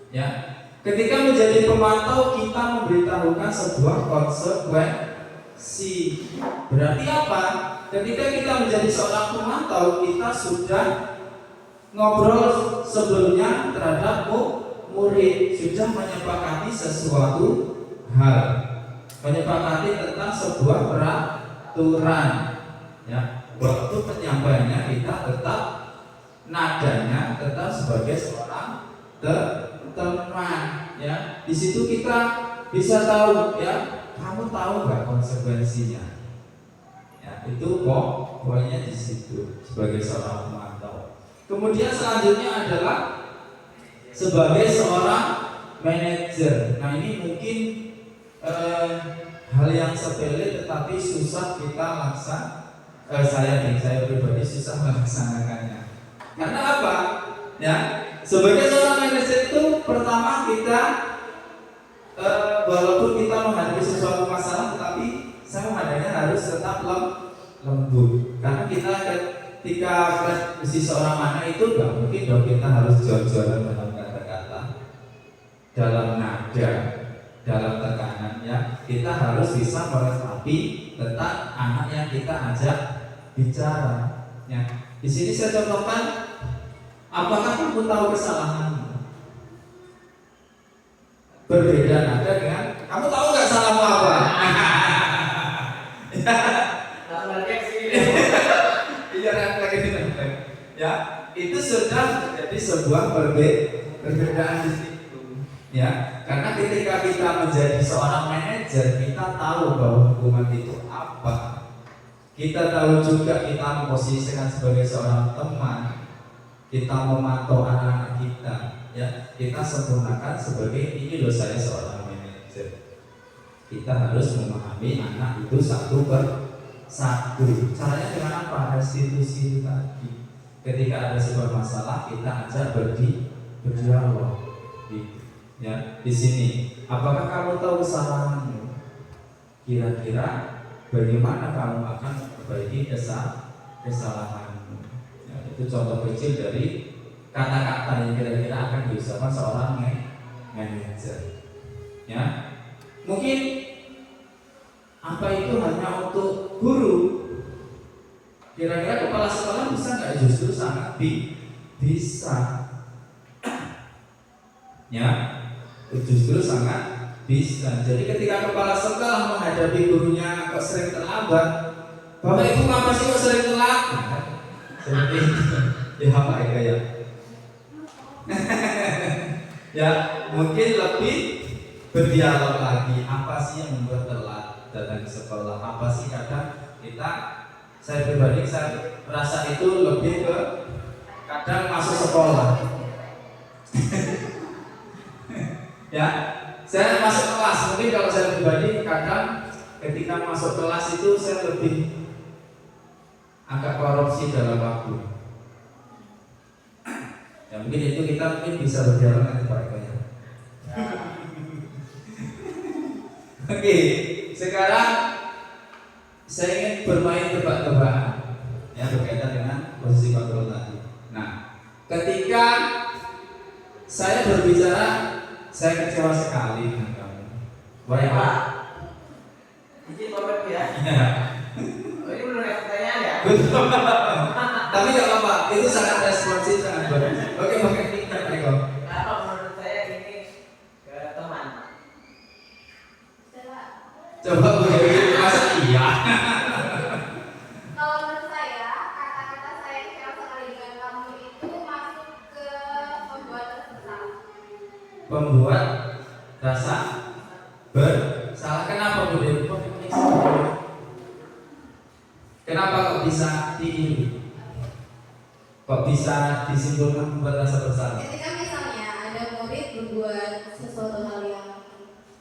Ya, ketika menjadi pemantau kita memberitahukan sebuah konsekuensi. Berarti apa? Ketika kita menjadi seorang pemantau, kita sudah ngobrol sebelumnya terhadap murid, sudah menyepakati sesuatu hal, menyepakati tentang sebuah peraturan. Ya, waktu penyampaiannya kita tetap nadanya tetap sebagai seorang teman, ya. Di situ kita bisa tahu, ya, kamu tahu nggak konsekuensinya, ya, itu pokoknya di situ sebagai seorang pemantau. Kemudian selanjutnya adalah sebagai seorang manajer. Nah, ini mungkin hal yang sepele tetapi susah kita saya pribadi susah melaksanakannya. Karena apa? Ya, sebagai seorang manajer itu pertama kita walaupun kita menghadapi sesuatu masalah, tetapi saya menghadapinya harus tetap lembut. Karena kita ketika mesti seorang anak itu nggak mungkin dong kita harus jor-joran dalam kata-kata, dalam nada, dalam tekanan, ya. kita harus bisa meratapi tentang anak yang kita ajak bicara. Ya. Di sini saya contohkan, apakah kamu tahu kesalahanmu? Berbeda nada dengan kamu tahu nggak salahmu apa? Ya, itu sudah menjadi sebuah perbedaan di situ. Ya, karena ketika kita menjadi seorang manajer, kita tahu bahwa hukuman itu apa. Kita tahu juga kita memposisikan sebagai seorang teman. Kita memantau anak-anak kita. Ya, kita sempurnakan sebagai ini loh saya seorang manajer. Kita harus memahami anak itu satu per satu. Caranya dengan apa? Restitusi tadi. Ketika ada sebuah masalah, kita ajak berdialog. Ya, di sini. Apakah kamu tahu kesalahanmu? Kira-kira bagaimana kamu akan memperbaiki kesalahanmu? Ya, itu contoh kecil dari kata-kata yang kira-kira akan diusahakan seorang manajer. Ya, mungkin apa itu hanya untuk guru? Kira-kira kepala sekolah bisa nggak? Justru sangat bisa. Ya, justru sangat bisa. Jadi ketika kepala sekolah menghadapi gurunya kok sering terlambat, Bapak Ibu ngapa sih kok sering telat? Seperti itu. Ya apa ya? Ya, mungkin lebih berdialog lagi. Apa sih yang membuat telat datang ke sekolah? Apa sih kadang saya pribadi saya merasa itu lebih ke kadang masuk sekolah. Ya, saya masuk kelas. Mungkin kalau saya pribadi kadang ketika masuk kelas itu saya lebih agak korupsi dalam waktu. Ya mungkin itu kita mungkin bisa berdialog nanti Pak Eko ya. Oke, sekarang saya ingin bermain tebak-tebakan yang berkaitan dengan posisi kontrol tadi. Nah, ketika saya berbicara, saya kecewa sekali dengan kamu. Baik Pak. Izin Bapak ya. Oh, ini belum ada pertanyaan ya? Betul. Tapi nggak apa-apa, itu sangat responsif, sangat bagus. Oke, pakai tingkat Eko. Kalau menurut saya ini ke teman. Coba Bu Dewi, masa iya? Kalau menurut saya, kata-kata saya kecewa sekali dengan kamu itu masuk ke pembuat bersalah. Pembuat rasa bersalah. Kenapa Bu Dewi? Kenapa kok bisa diini? Kok bisa disimpulkan membuat rasa bersalah? Ketika misalnya ada murid berbuat sesuatu hal yang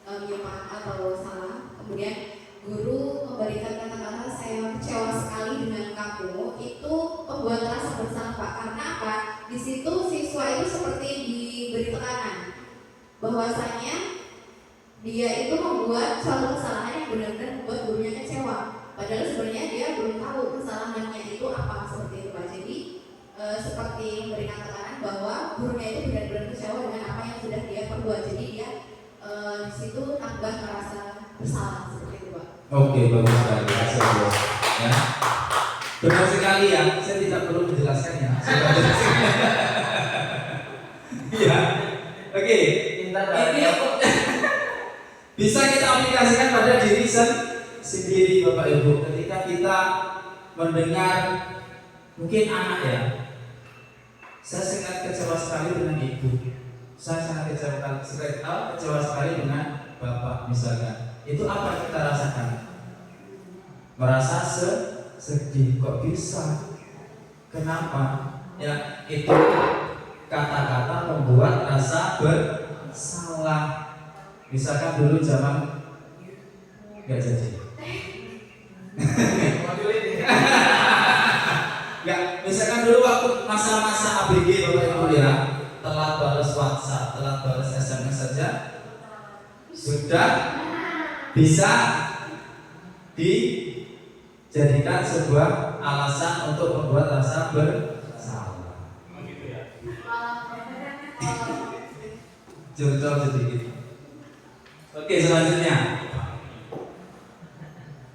menyimpang atau salah, kemudian guru memberikan kata-kata saya kecewa sekali dengan kamu, itu membuat rasa bersalah Pak. Karena apa? Di situ siswa itu seperti diberi tekanan bahwasanya dia itu membuat suatu kesalahan yang benar-benar membuat gurunya kecewa. Padahal sebenarnya dia belum tahu kesalahannya itu apa, seperti itu Pak. Jadi seperti memberikan tekanan bahwa gurunya itu benar-benar kecewa dengan apa yang sudah dia perbuat. Jadi dia di situ tambah merasa bersalah, seperti itu Pak. Oke, bagus sekali. Ya. Benar sekali ya. Saya tidak perlu menjelaskannya. Sudah jelaskan. Iya. Oke. Ini bisa kita aplikasikan pada diri sendiri Bapak Ibu. Ketika kita mendengar mungkin anak ya, saya sangat kecewa sekali dengan ibu. Saya sangat kecewa sekali dengan bapak misalkan. Itu apa kita rasakan? Merasa sedih. Kok bisa? Kenapa? Ya itu kata-kata membuat rasa bersalah. Misalkan dulu zaman nggak jadi. Nggak, misalkan dulu waktu masa-masa ABG Bapak Ibu ya, telat balas WhatsApp, telat balas SMS saja sudah bisa dijadikan sebuah alasan untuk membuat rasa bersalah. Begitu ya. Contoh sedikit. Oke, selanjutnya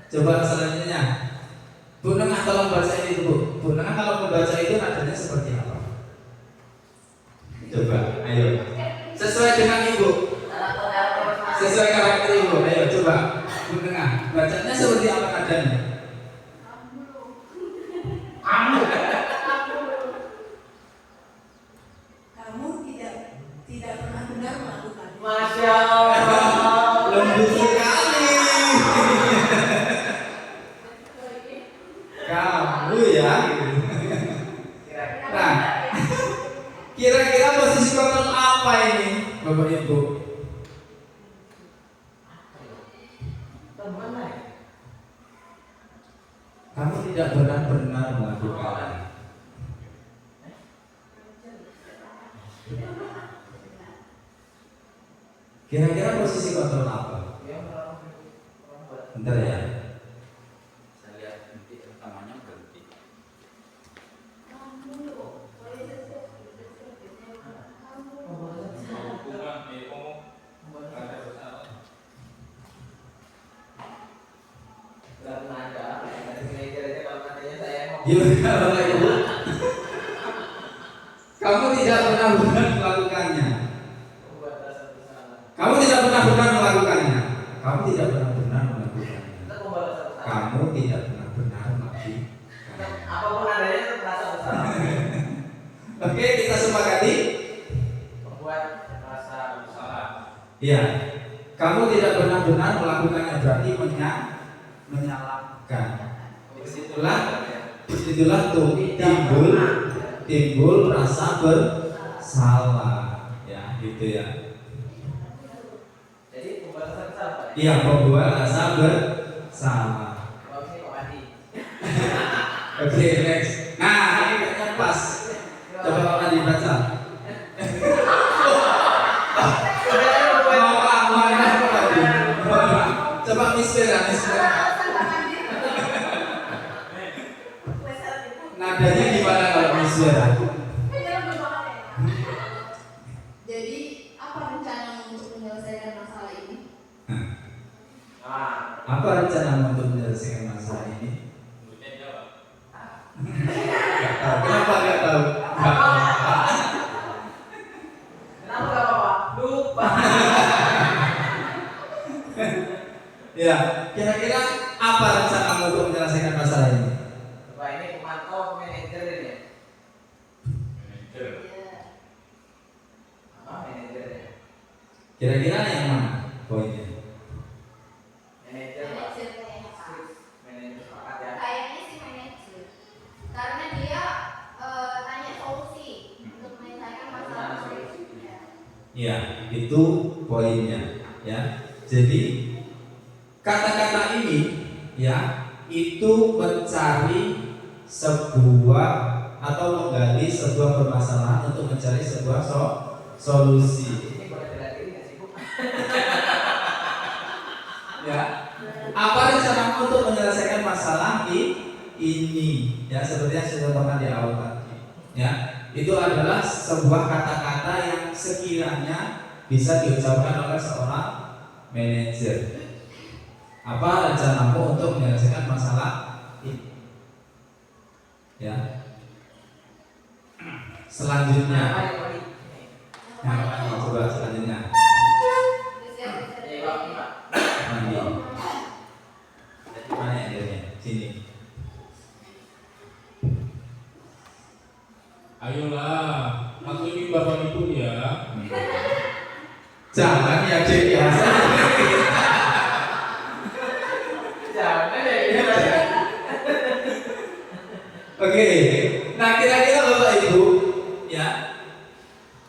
Coba selanjutnya. Bu Nengah tolong baca itu Bu. Bu Nengah kalau membaca itu nadanya seperti apa? Coba, ayo. Sesuai dengan Ibu. Sesuai karakter Ibu. Ayo coba. Bu Nengah, bacanya seperti apa nadanya? Kamu tidak pernah benar melakukan. Masya Allah. Lembut sekali. Kamu ya. Nah, kira-kira posisi kontrol apa ini, Bapak Ibu? Teman lah. Kamu tidak benar-benar melakukan. Kira-kira posisi kontrol apa? Bentar ya. Saya lihat nanti rekamannya berhenti. Gak pernah ada. Kira-kira kalau katanya saya mau. Gimana Bapak Ibu? Kamu tidak pernah benar melakukannya. Kamu tidak pernah benar melakukannya. Kamu tidak pernah benar melakukannya. Kamu tidak pernah benar melakukannya. Apapun adanya itu merasa bersalah. Oke, kita sepakati. Membuat merasa bersalah. Iya. Kamu tidak pernah benar melakukannya berarti menyalahkan. Disitulah tuh timbul rasa bersalah. Ya, gitu ya. Jadi membuat rasa bersalah. Iya, membuat rasa bersalah. Kalau ini Pak Andi. Oke, next. Nah, ini kayaknya pas. Coba Pak Andi baca. Coba Miss Vera. Nadanya gimana kalau Miss Vera? Jadi apa rencana untuk menyelesaikan masalah ini? Nah, Apa rencana untuk menyelesaikan masalah ini? Gak tahu. Kenapa gak tahu? Gak tahu. kenapa gak apa-apa? Lupa. Ya, kira-kira apa rencanamu untuk menyelesaikan masalah ini? Wah, ini pemantau manajer ini. Apa manajer ya? Kira-kira yang mana poinnya? Manajer Pak. Manajer kayaknya Pak. Manajer sepakat ya. Kayaknya sih manajer. Karena dia tanya solusi untuk menyelesaikan masalah tersebut. Ya, itu poinnya. Ya, jadi kata-kata ini ya itu mencari sebuah atau menggali sebuah permasalahan untuk mencari sebuah solusi. Ini boleh bela diri nggak sih Bu? Ya, apa rencanamu untuk menyelesaikan masalah ini? Ya, seperti yang sudah pernah di awal tadi. Ya, itu adalah sebuah kata-kata yang sekiranya bisa diucapkan oleh seorang manajer. Apa rencanamu untuk menyelesaikan masalah ini? Ya. Selanjutnya, coba selanjutnya. Ya, Pak, ini, Pak. Mandi. Mana ya dia? Sini. Ayolah, maklumi Bapak Ibu ya. Jangan ya Dek ya. Jangan ya ini Mas. Oke. Nah, kira-kira Bapak Ibu ya,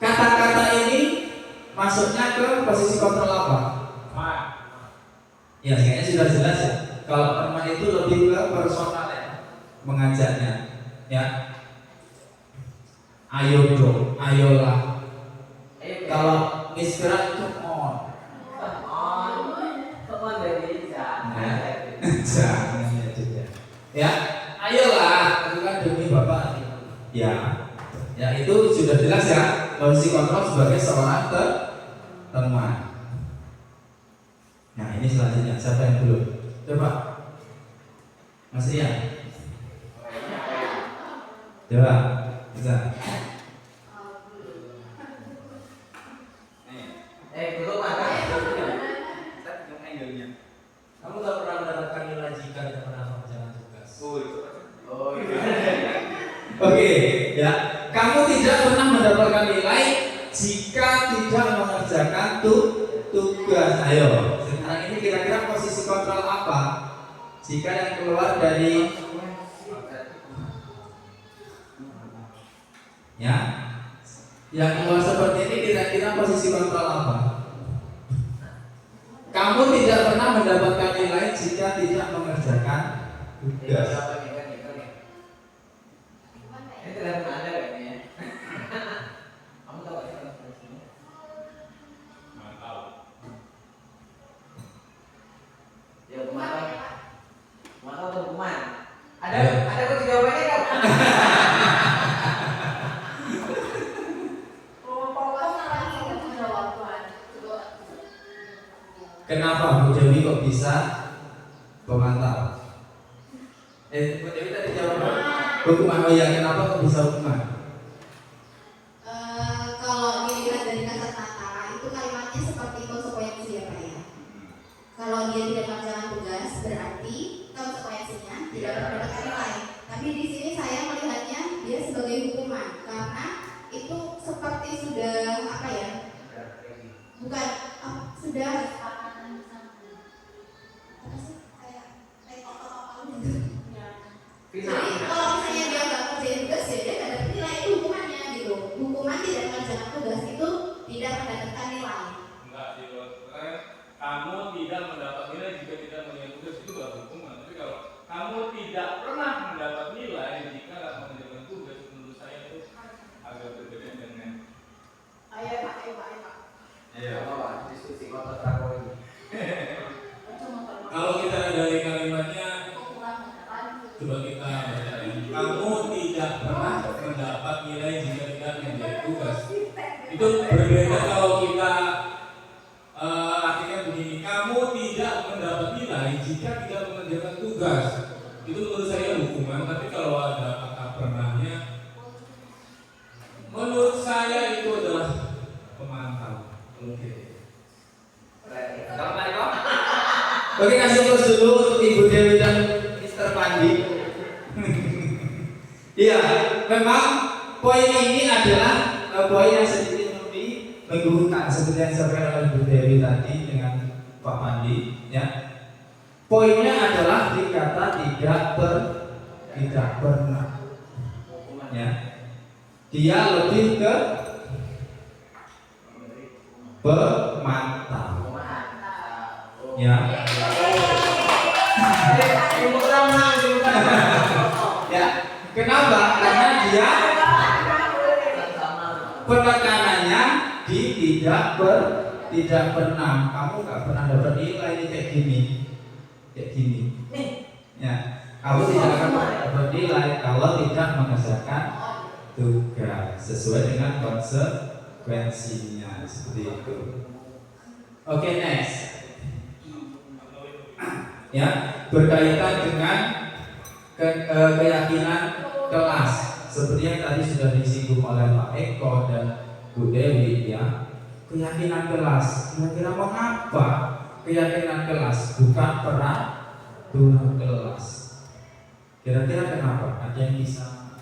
kata-kata ini masuknya ke posisi kontrol apa? Ya, kayaknya sudah jelas ya. Kalau teman itu lebih ke personal ya, mengajaknya. Ya. Ayo dong, ayolah. Kalau istirahat itu on. On dari jangan. Jangan ya juga. Ya, ayolah, itu kan demi Bapak. Ya, ya itu sudah jelas ya. Posisi kontrol sebagai seorang teman. Nah, ini selanjutnya siapa yang belum? Coba Mas Rian. Coba, bisa. Belum ada. Kamu tak pernah mendapatkan nilai jika tidak pernah mengerjakan tugas. Oh iya. Oke, ya. Kamu tidak pernah mendapatkan nilai jika tidak mengerjakan tugas. Ayo, sekarang ini kira-kira posisi kontrol apa? Jika yang keluar dari ya, yang keluar seperti ini kira-kira posisi kontrol apa? Kamu tidak pernah mendapatkan nilai jika tidak mengerjakan tugas. Ini tergantung Anda kayaknya. Kamu tahu ya? Mantap. Ya kemana? Mana atau kemana? Ada kunci jawabannya kan? Kenapa Bu Dewi kok bisa pemantau? Bu Dewi tadi jawab hukuman. Oh ya, kenapa kok bisa hukuman? Kalau dilihat dari kata-kata itu kalimatnya seperti konsekuensi ya Pak ya. Kalau dia tidak mengerjakan tugas berarti konsekuensinya tidak mendapatkan nilai. Tapi di sini saya melihatnya dia sebagai hukuman karena itu seperti sudah apa ya? Bukan sudah apa sih kayak otot-otot gitu. Jadi kalau misalnya dia nggak kerjain tugas ya dia nggak dapat nilai, itu hukumannya gitu. Hukuman tidak mengerjakan tugas itu tidak mendapatkan nilai. Enggak sih, karena kamu tidak mendapat nilai jika tidak mengerjakan tugas itu bukan hukuman. Tapi kalau kamu tidak pernah mendapat nilai jika tidak mengerjakan tugas, menurut saya itu agak berbeda dengan. Ayo Pak. Apa? Diskusi kotor takut ini. Kalau kita dari kalimatnya, coba kita baca ya. Kamu tidak pernah mendapat nilai jika tidak mengerjakan tugas. Itu berbeda kalau kita artikan begini. Kamu tidak mendapat nilai jika tidak mengerjakan tugas. Itu menurut saya hukuman. Tapi kalau ada kata pernahnya, menurut saya itu adalah pemantau. Oke. Oke, kasih terus dulu untuk Ibu Dewi dan Mr. Pandi. Iya, memang poin ini adalah poin yang sedikit lebih menggunakan seperti yang disampaikan oleh Ibu Dewi tadi dengan Pak Pandi. Ya, poinnya adalah di kata tidak pernah. Ya, dia lebih ke pemantau. Ya. Ya, kenapa? Karena dia penekanannya di tidak pernah. Kamu nggak pernah dapat nilai ini kayak gini. Ya, kamu tidak akan dapat nilai kalau tidak mengerjakan tugas sesuai dengan konsekuensinya seperti itu. Oke, next. Ya, berkaitan dengan keyakinan kelas seperti yang tadi sudah disinggung oleh Pak Eko dan Bu Dewi. Ya, keyakinan kelas, kira-kira mengapa keyakinan kelas bukan peraturan kelas? Kira-kira kenapa? Ada yang bisa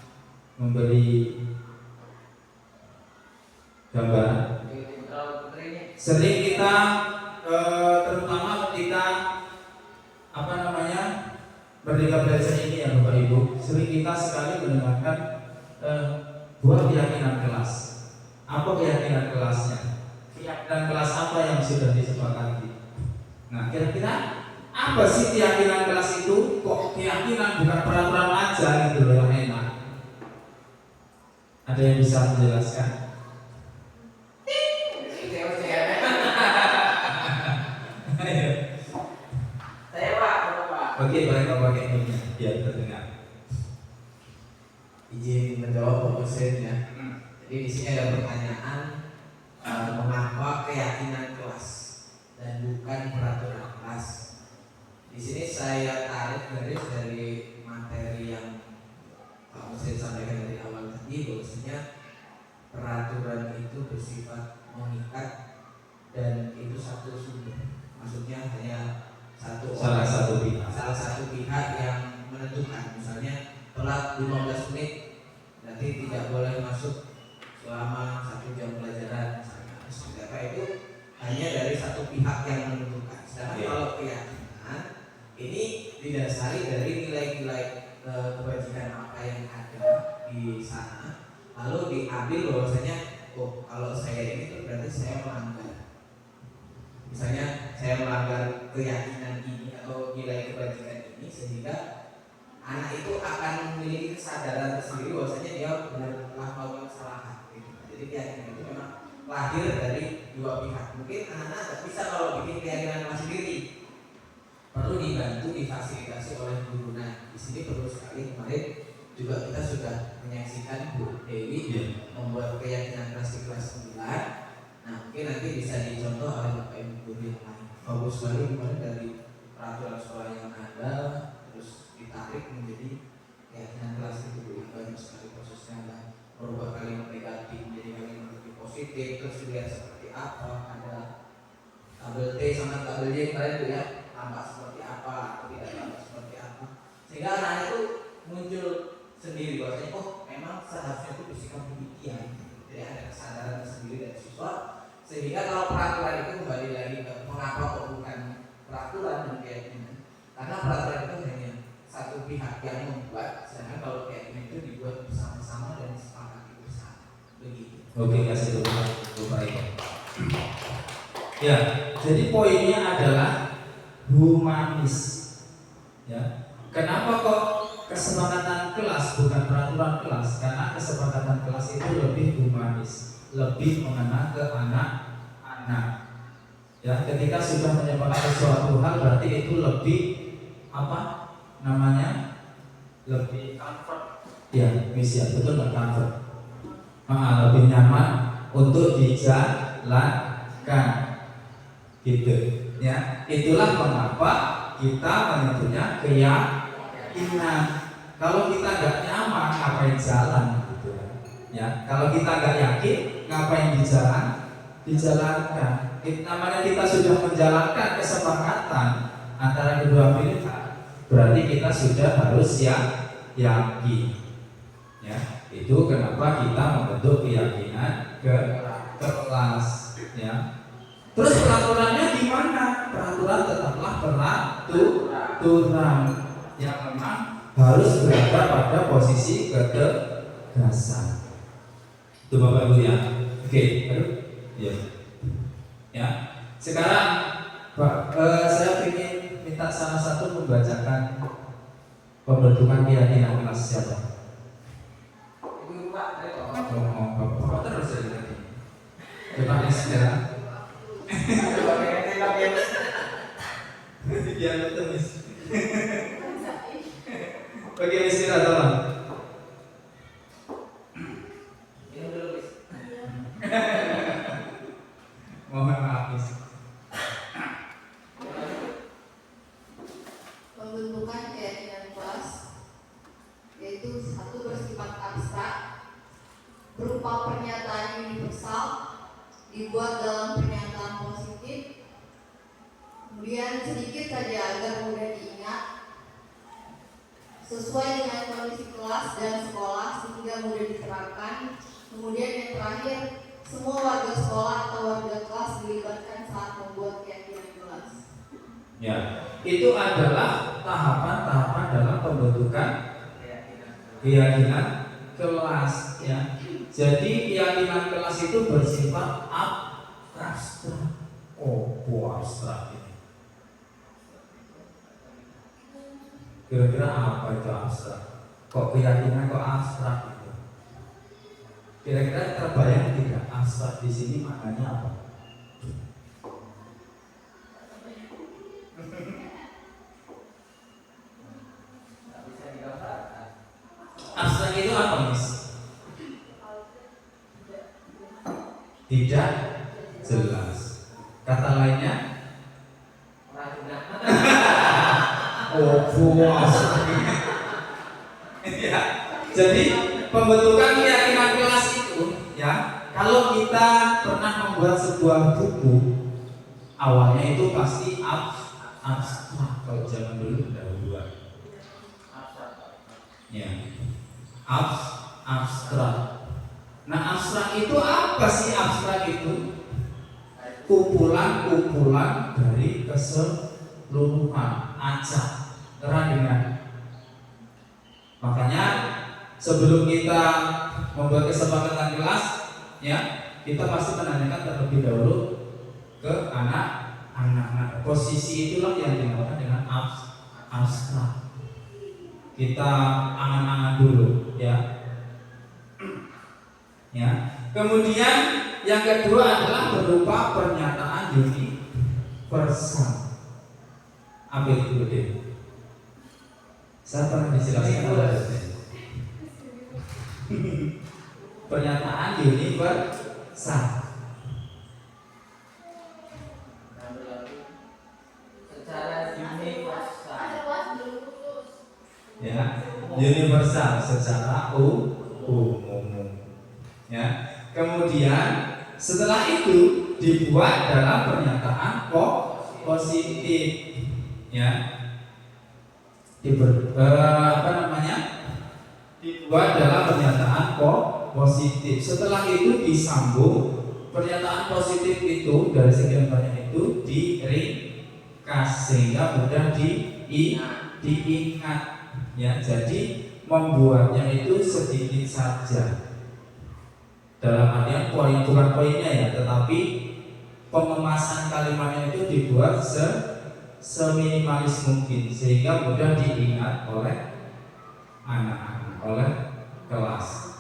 memberi gambaran? Sering kita terutama ketika Merdeka Belajar ini ya Bapak Ibu, sering kita sekali mendengarkan buat keyakinan kelas. Apa keyakinan kelasnya? Keyakinan kelas apa yang sudah disepakati? Nah, kira-kira apa sih keyakinan kelas itu? Kok keyakinan bukan peraturan aja gitu loh yang enak? Ada yang bisa menjelaskan? Oke, baik Bapak pakai ini biar terdengar. Izin menjawab Bapak Sen ya. Jadi di sini ada pertanyaan mengapa keyakinan kelas dan bukan peraturan kelas. Di sini saya tarik garis dari bahwasanya peraturan itu bersifat mengikat dan itu satu sumber, maksudnya hanya salah satu pihak yang menentukan. Misalnya telat 15 menit nanti tidak boleh masuk selama 1 jam pelajaran misalnya. Seperti apa itu hanya dari satu pihak yang menentukan. Sedangkan kalau keyakinan ini didasari dari nilai-nilai kebajikan apa yang ada di sana, lalu diambil bahwasanya oh kalau saya ini tuh berarti saya melanggar. Misalnya saya melanggar keyakinan ini atau nilai kebajikan ini, sehingga anak itu akan memiliki kesadaran tersendiri bahwasanya dia benar telah melakukan kesalahan. Gitu. Jadi keyakinan itu memang lahir dari dua pihak. Mungkin anak-anak tidak bisa kalau bikin keyakinan sendiri, perlu dibantu, difasilitasi oleh guru. Nah, di sini perlu sekali kemarin juga kita sudah menyaksikan Bu Dewi membuat keyakinan kelas di kelas 9. Nah, mungkin nanti bisa dicontoh oleh Bapak Ibu guru yang lain. Bagus sekali kemarin dari peraturan sekolah yang ada terus ditarik menjadi keyakinan kelas itu. Banyak sekali prosesnya, lah merubah kalimat negatif menjadi kalimat lebih positif, terus dilihat seperti apa, ada tabel T sama tabel Y kemarin itu ya, tampak seperti apa atau tidak tampak seperti apa, sehingga anak itu muncul sendiri bahwasanya oh memang seharusnya itu bersikap demikian. Jadi ada kesadaran sendiri dari siswa, sehingga kalau peraturan itu kembali lagi ke mengapa kok bukan peraturan dan keyakinan, karena peraturan itu hanya satu pihak yang membuat, sedangkan kalau keyakinan itu dibuat bersama-sama dan disepakati bersama. Begitu. Oke, kasih dulu Pak Eko. Ya, jadi poinnya adalah humanis. Ya, kenapa kok kesepakatan kelas bukan peraturan kelas? Karena kesepakatan kelas itu lebih humanis, lebih mengena ke anak-anak. Ya, ketika sudah menyepakati suatu hal berarti itu lebih apa namanya? Lebih comfort. Ya, misi betul nggak comfort? Lebih nyaman untuk dijalankan, gitu. Ya, itulah mengapa kita menyebutnya keyakinan. Kalau kita nggak nyaman, ngapain jalan, gitu ya. Kalau kita nggak yakin, ngapain dijalankan. Namanya kita sudah menjalankan kesepakatan antara kedua pihak, berarti kita sudah harus yakin. Ya, itu kenapa kita membentuk keyakinan ke kelas. Ya. Terus peraturannya gimana? Peraturan tetaplah peraturan yang memang harus berada pada posisi ketegasan. Itu Bapak Ibu ya. Oke, aduh. Ya. Ya. Sekarang saya ingin minta salah satu membacakan pembentukan keyakinan kelas siapa? Ibu Pak, ayo. Bapak terus dari tadi. Coba istirahat. Biar betul mis. Oke, istirahat tolong. Minum dulu, Bis. Mohon maaf mis. Pembentukan keyakinan kelas yaitu satu bersifat abstrak berupa pernyataan universal dibuat dalam pernyataan positif, kemudian sedikit saja agar mudah diingat, sesuai dengan kondisi kelas dan sekolah sehingga mudah diterapkan. Kemudian yang terakhir, semua warga sekolah atau warga kelas dilibatkan saat membuat keyakinan kelas. Ya, itu adalah tahapan-tahapan dalam pembentukan keyakinan kelas. Ya, jadi keyakinan kelas itu bersifat abstrak. Oh, abstrak ini. Kira-kira apa itu abstrak? Kok keyakinan kok abstrak itu? Kira-kira terbayang tidak abstrak di sini maknanya apa? Abstrak itu apa, Miss? Tidak jelas. Kata lainnya? Oh, puas. Ya. Jadi pembentukan keyakinan kelas itu ya, kalau kita pernah membuat sebuah buku, awalnya itu pasti abstrak. Kalau zaman dulu dahuluan ya, abstrak. Nah, abstrak itu apa sih? Abstrak itu kumpulan-kumpulan dari keseluruhan, acak, dengan. Makanya sebelum kita membuat kesepakatan kelas, ya, kita pasti menanyakan terlebih dahulu ke anak-anak. Posisi itulah yang dinamakan dengan abstrak. Kita angan-angan dulu, ya. Ya. Kemudian yang kedua adalah berupa pernyataan universal. Ambil dulu deh. Saya pernah dijelaskan oleh pernyataan universal. Secara universal. Ya, universal secara umum. Ya. Kemudian setelah itu dibuat dalam pernyataan positif, ya. Dibuat dalam pernyataan positif. Setelah itu disambung pernyataan positif itu dari sekian banyak itu diringkas sehingga mudah diingat, ya. Jadi membuatnya itu sedikit saja. Dalam artian bukan poinnya ya, tetapi pengemasan kalimatnya itu dibuat seminimalis mungkin sehingga mudah diingat oleh anak-anak, oleh kelas.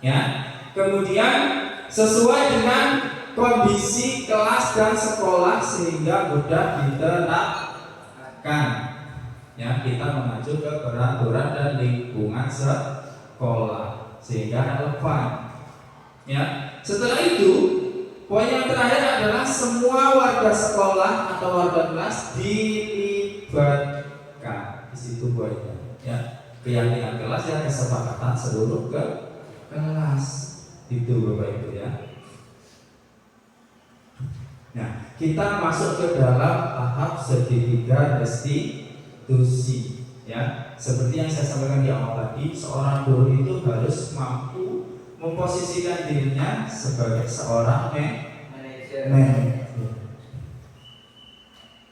Ya. Kemudian sesuai dengan kondisi kelas dan sekolah sehingga mudah diterapkan. Ya, kita mengacu ke peraturan dan lingkungan sekolah sehingga relevan. Ya, setelah itu poin yang terakhir adalah semua warga sekolah atau warga kelas dilibatkan. Di situ poinnya. Ya, keyakinan kelas ya, kesepakatan seluruh kelas. Itu Bapak Ibu ya. Nah, kita masuk ke dalam tahap segitiga restitusi. Ya, seperti yang saya sampaikan di awal tadi, seorang guru itu harus mampu memposisikan dirinya sebagai seorang manajer.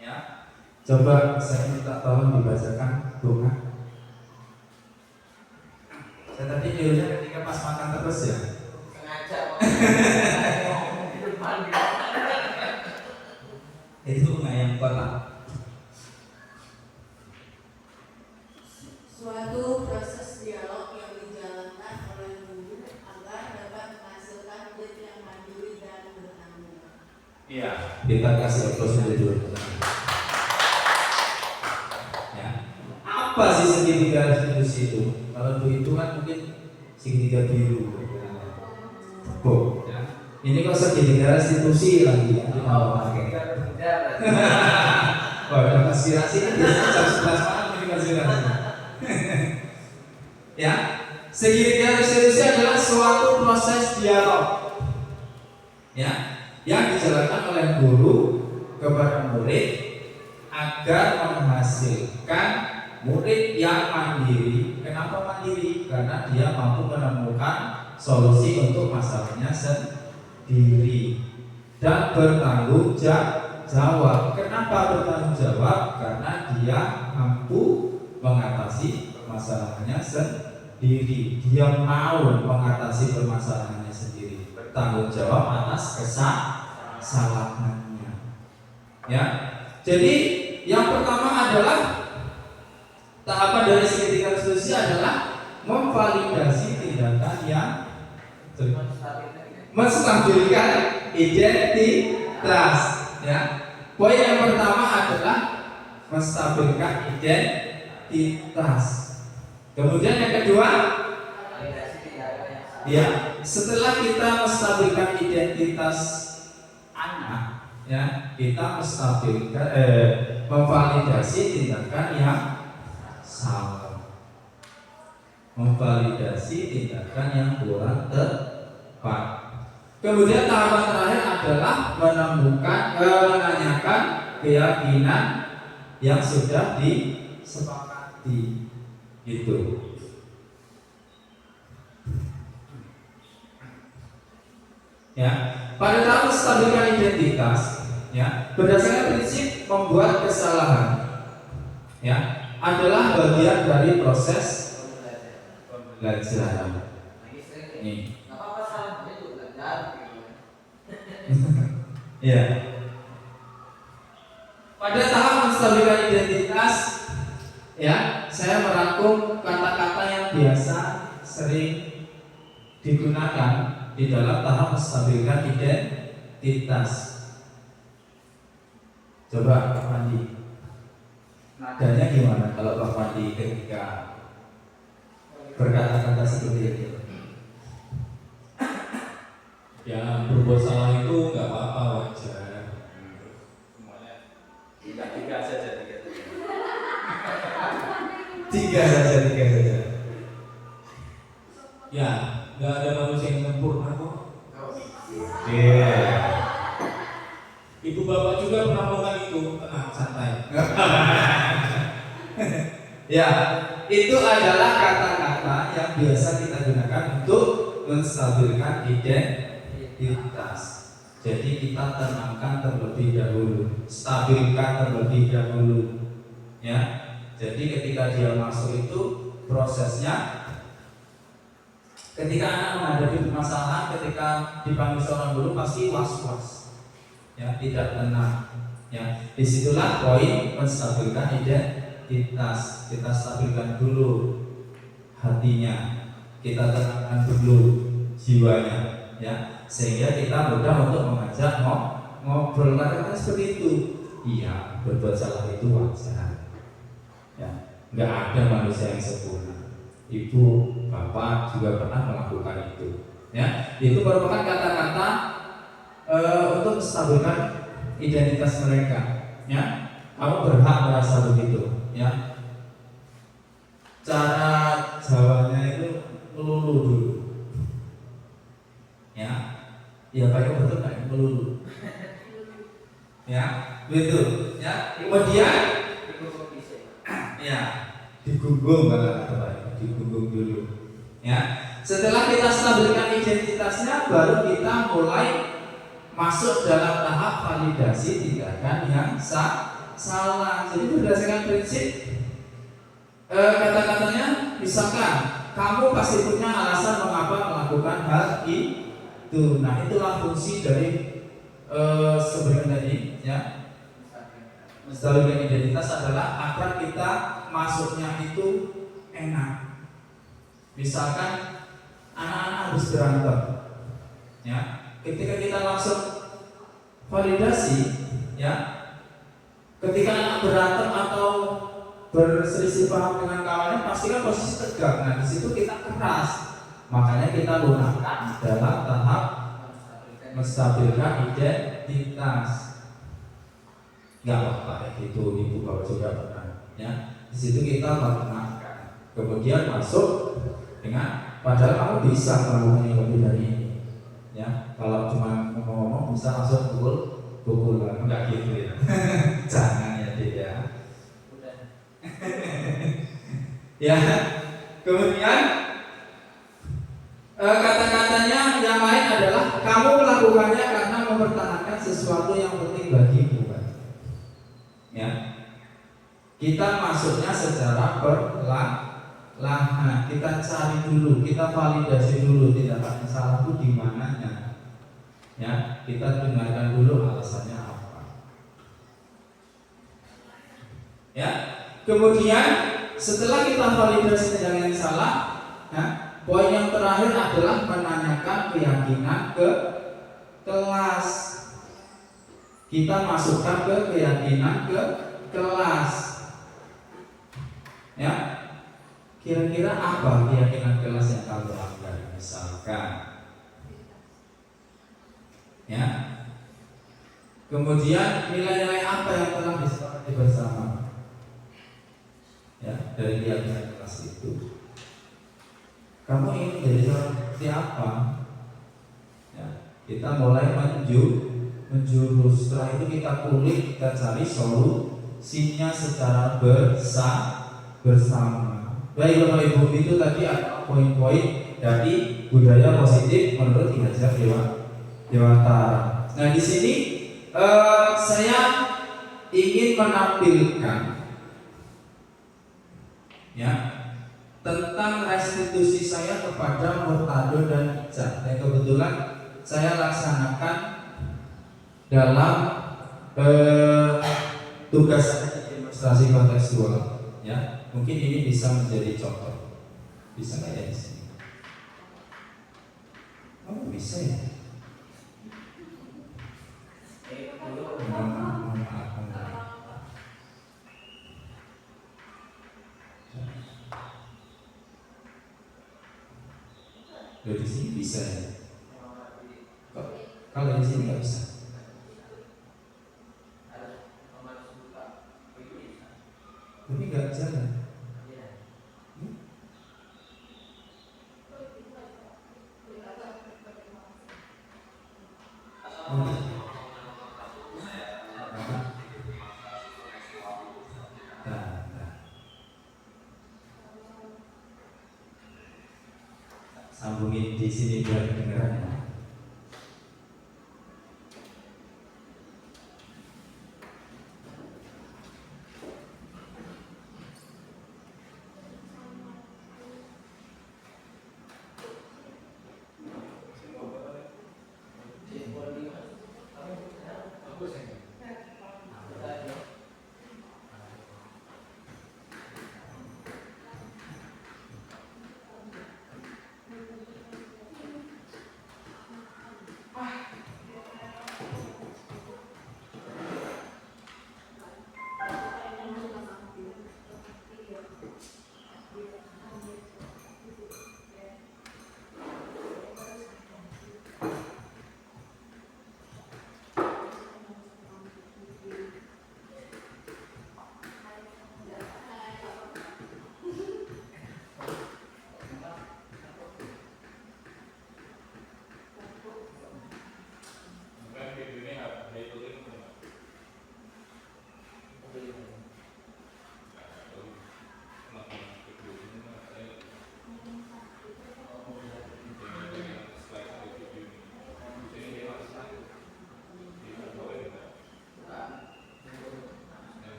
Ya, coba saya minta tolong dibacakan doa. Saya tadi nyuruhnya ketika pas makan terus ya. Sengaja. Itu bunga yang kotak. Suatu proses dialog yang dijalankan oleh guru agar dapat menghasilkan murid yang mandiri dan bertanggung jawab. Iya. Kita kasih prosedur dulu. Ya. Apa sih segitiga restitusi itu? Kalau itu kan mungkin segitiga biru. Oh, ya. Ini kok segitiga restitusi lagi ya? Wah, udah konspirasi kan biasanya jam 11 malam ini konspirasi. Ya, segitiga restitusi adalah suatu proses dialog, ya, yang dijalankan oleh guru kepada murid agar menghasilkan murid yang mandiri. Kenapa mandiri? Karena dia mampu menemukan solusi untuk masalahnya sendiri dan bertanggung jawab. Kenapa bertanggung jawab? Karena dia mampu mengatasi masalahnya sendiri. Dia mau mengatasi permasalahannya sendiri, bertanggung jawab atas kesalahannya. Ya. Jadi yang pertama adalah tahapan dari segitiga restitusi adalah memvalidasi tindakan yang menstabilkan identitas. Ya. Poin yang pertama adalah menstabilkan identitas. Kemudian yang kedua, ya, setelah kita menstabilkan identitas anak, ya, kita menstabilkan memvalidasi tindakan yang salah. memvalidasi tindakan yang kurang tepat. Kemudian tahapan terakhir adalah menanyakan keyakinan yang sudah disepakati, gitu. Ya, pada tahap menstabilkan identitas, ya, berdasarkan prinsip membuat kesalahan, ya, adalah bagian dari proses pembelajaran. Nih. Nggak apa-apa salah, itu belajar. Ya. Pada tahap menstabilkan identitas, ya, saya merangkum kata-kata yang biasa sering digunakan di dalam tahap menstabilkan identitas. Coba Pak Pandi, nadanya gimana kalau Pak Pandi ketika berkata-kata seperti itu? Ya, berbuat salah itu nggak apa-apa, wajar. Semuanya tiga saja. Tiga saja. Ya, nggak ada manusia yang sempurna kok. Iya. Ibu bapak juga pernah melakukan itu, tenang, santai. Ya, itu adalah kata-kata yang biasa kita gunakan untuk menstabilkan identitas. Jadi kita tenangkan terlebih dahulu, stabilkan terlebih dahulu. Ya, jadi ketika dia masuk itu prosesnya, ketika anak menghadapi permasalahan, ketika dipanggil seorang guru pasti was-was, ya, tidak tenang. Ya, disitulah poin menstabilkan identitas. Kita stabilkan dulu hatinya, kita tenangkan dulu jiwanya, ya, sehingga kita mudah untuk mengajak ngobrol. Karena seperti itu, iya, berbuat salah itu wajar. Ya, nggak ada manusia yang sempurna. Ibu, bapak juga pernah melakukan itu. Ya, itu merupakan kata-kata untuk menstabilkan identitas mereka. Ya, kamu berhak merasa begitu. Ya, cara Jawanya itu melulu dulu. Ya, pakai betul nggak melulu. Ya, begitu. Ya, kemudian ya digunggung digunggung dulu. Ya, setelah kita stabilkan identitasnya, baru kita mulai masuk dalam tahap validasi tindakan yang salah. Jadi berdasarkan prinsip kata-katanya, misalkan kamu pasti punya alasan mengapa melakukan hal itu. Nah, itulah fungsi dari sebenarnya tadi, ya. Menstabilkan identitas adalah agar kita masuknya itu enak. Misalkan anak-anak habis berantem, ya, ketika kita langsung validasi, ya, ketika anak berantem atau berselisih paham dengan kawannya, pastikan posisi tegak. Nah, di situ kita keras, makanya kita lunakan dalam tahap menstabilkan identitas. Nggak apa-apa gitu, ibu bapak juga pernah, ya. Di situ kita menenangkan, kemudian masuk dengan padahal kamu bisa melakukan yang lebih dari ini, ya. Kalau cuma ngomong bisa langsung pukul enggak gitu ya. Jangan ya tidak. Ya, kemudian kata-katanya yang lain adalah kamu melakukannya karena mempertahankan sesuatu yang penting bagimu. Ya, kita masuknya secara perlahan, kita cari dulu, kita validasi dulu tindakan yang salah itu di mananya. Ya, kita dengarkan dulu alasannya apa. Ya, kemudian setelah kita validasi tindakan yang salah, ya, poin yang terakhir adalah menanyakan keyakinan ke kelas. Kita masukkan ke keyakinan ke kelas. Ya, kira-kira apa keyakinan kelas yang kamu langgar? Misalkan, ya, kemudian nilai-nilai apa yang telah disepakati bersama, ya, dari keyakinan kelas itu. kamu ingin menjadi seperti apa? Ya, kita mulai menjurus. Setelah itu kita kulik, kita cari solusinya secara bersama. Baik Bapak Ibu, itu tadi ada poin-poin dari budaya positif menurut Ki Hajar Dewantara. Nah di sini saya ingin menampilkan ya tentang restitusi saya kepada Murtado dan Ica yang kebetulan saya laksanakan dalam tugas demonstrasi kontekstual ya. Mungkin ini bisa menjadi contoh. Bisa nggak ya di sini? Oh bisa ya. Di sini bisa ya. Kalau di sini nggak bisa. Ini nggak jalan. Sambungin di sini biar kedengeran ya.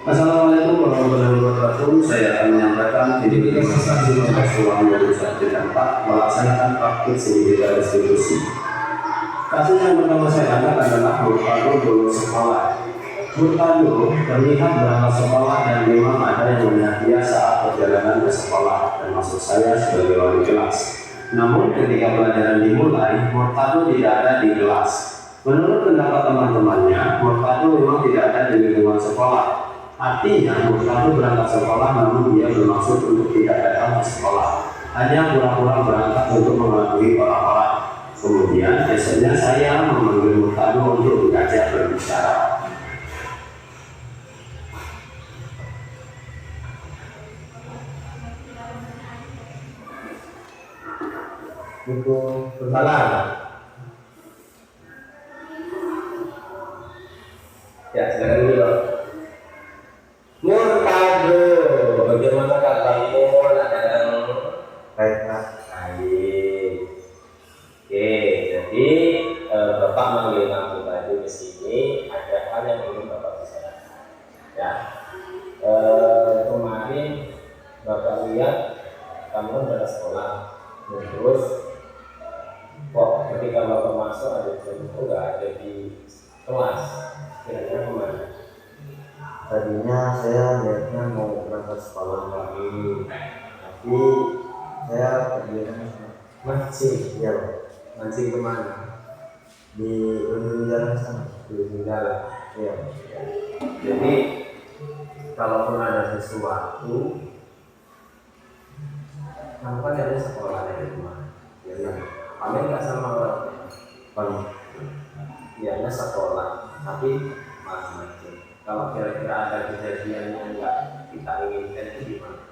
Assalamualaikum warahmatullahi wabarakatuh. Saya akan menyampaikan video demonstrasi kontekstual yang berdampak melaksanakan praktik seni restitusi. Kasus yang pertama saya angkat adalah Murtado bolos sekolah. Murtado terlihat berangkat sekolah dan memang ada yang melihat dia saat perjalanan ke sekolah, termasuk saya sebagai wali kelas. Namun ketika pelajaran dimulai, Murtado tidak ada di kelas. Menurut pendapat teman-temannya, Murtado memang tidak ada di lingkungan sekolah. Artinya, Murtado berangkat sekolah namun dia bermaksud untuk tidak datang ke sekolah. Hanya pura-pura berangkat untuk mengelabui orang-orang. Kemudian, besoknya saya memanggil Murtado untuk diajak berbicara. Buku bersalah. Ya, silakan dulu. Murtado, bagaimana kabarmu? Baik, Pak. Baik. Oke, jadi Bapak manggil kamu tadi ke sini ada hal yang ingin Bapak bicarakan. Ya, kemarin Bapak lihat kamu pada sekolah, terus kok ketika Bapak masuk ada itu nggak ada di kelas, kira-kira kemana? Tadinya saya lihatnya mau berangkat sekolah lagi, tapi saya perginya Mancing, ya mancing kemana? di ujung jalan sana. Di jalan. Ya, Jadi kalaupun ada sesuatu, kamu kan ada sekolah dari rumah, ya kan? Paling nggak sama orang, paling, ya ada sekolah, tapi macam-macam. Kalau kira-kira ada kejadian yang nggak kita inginkan itu gimana?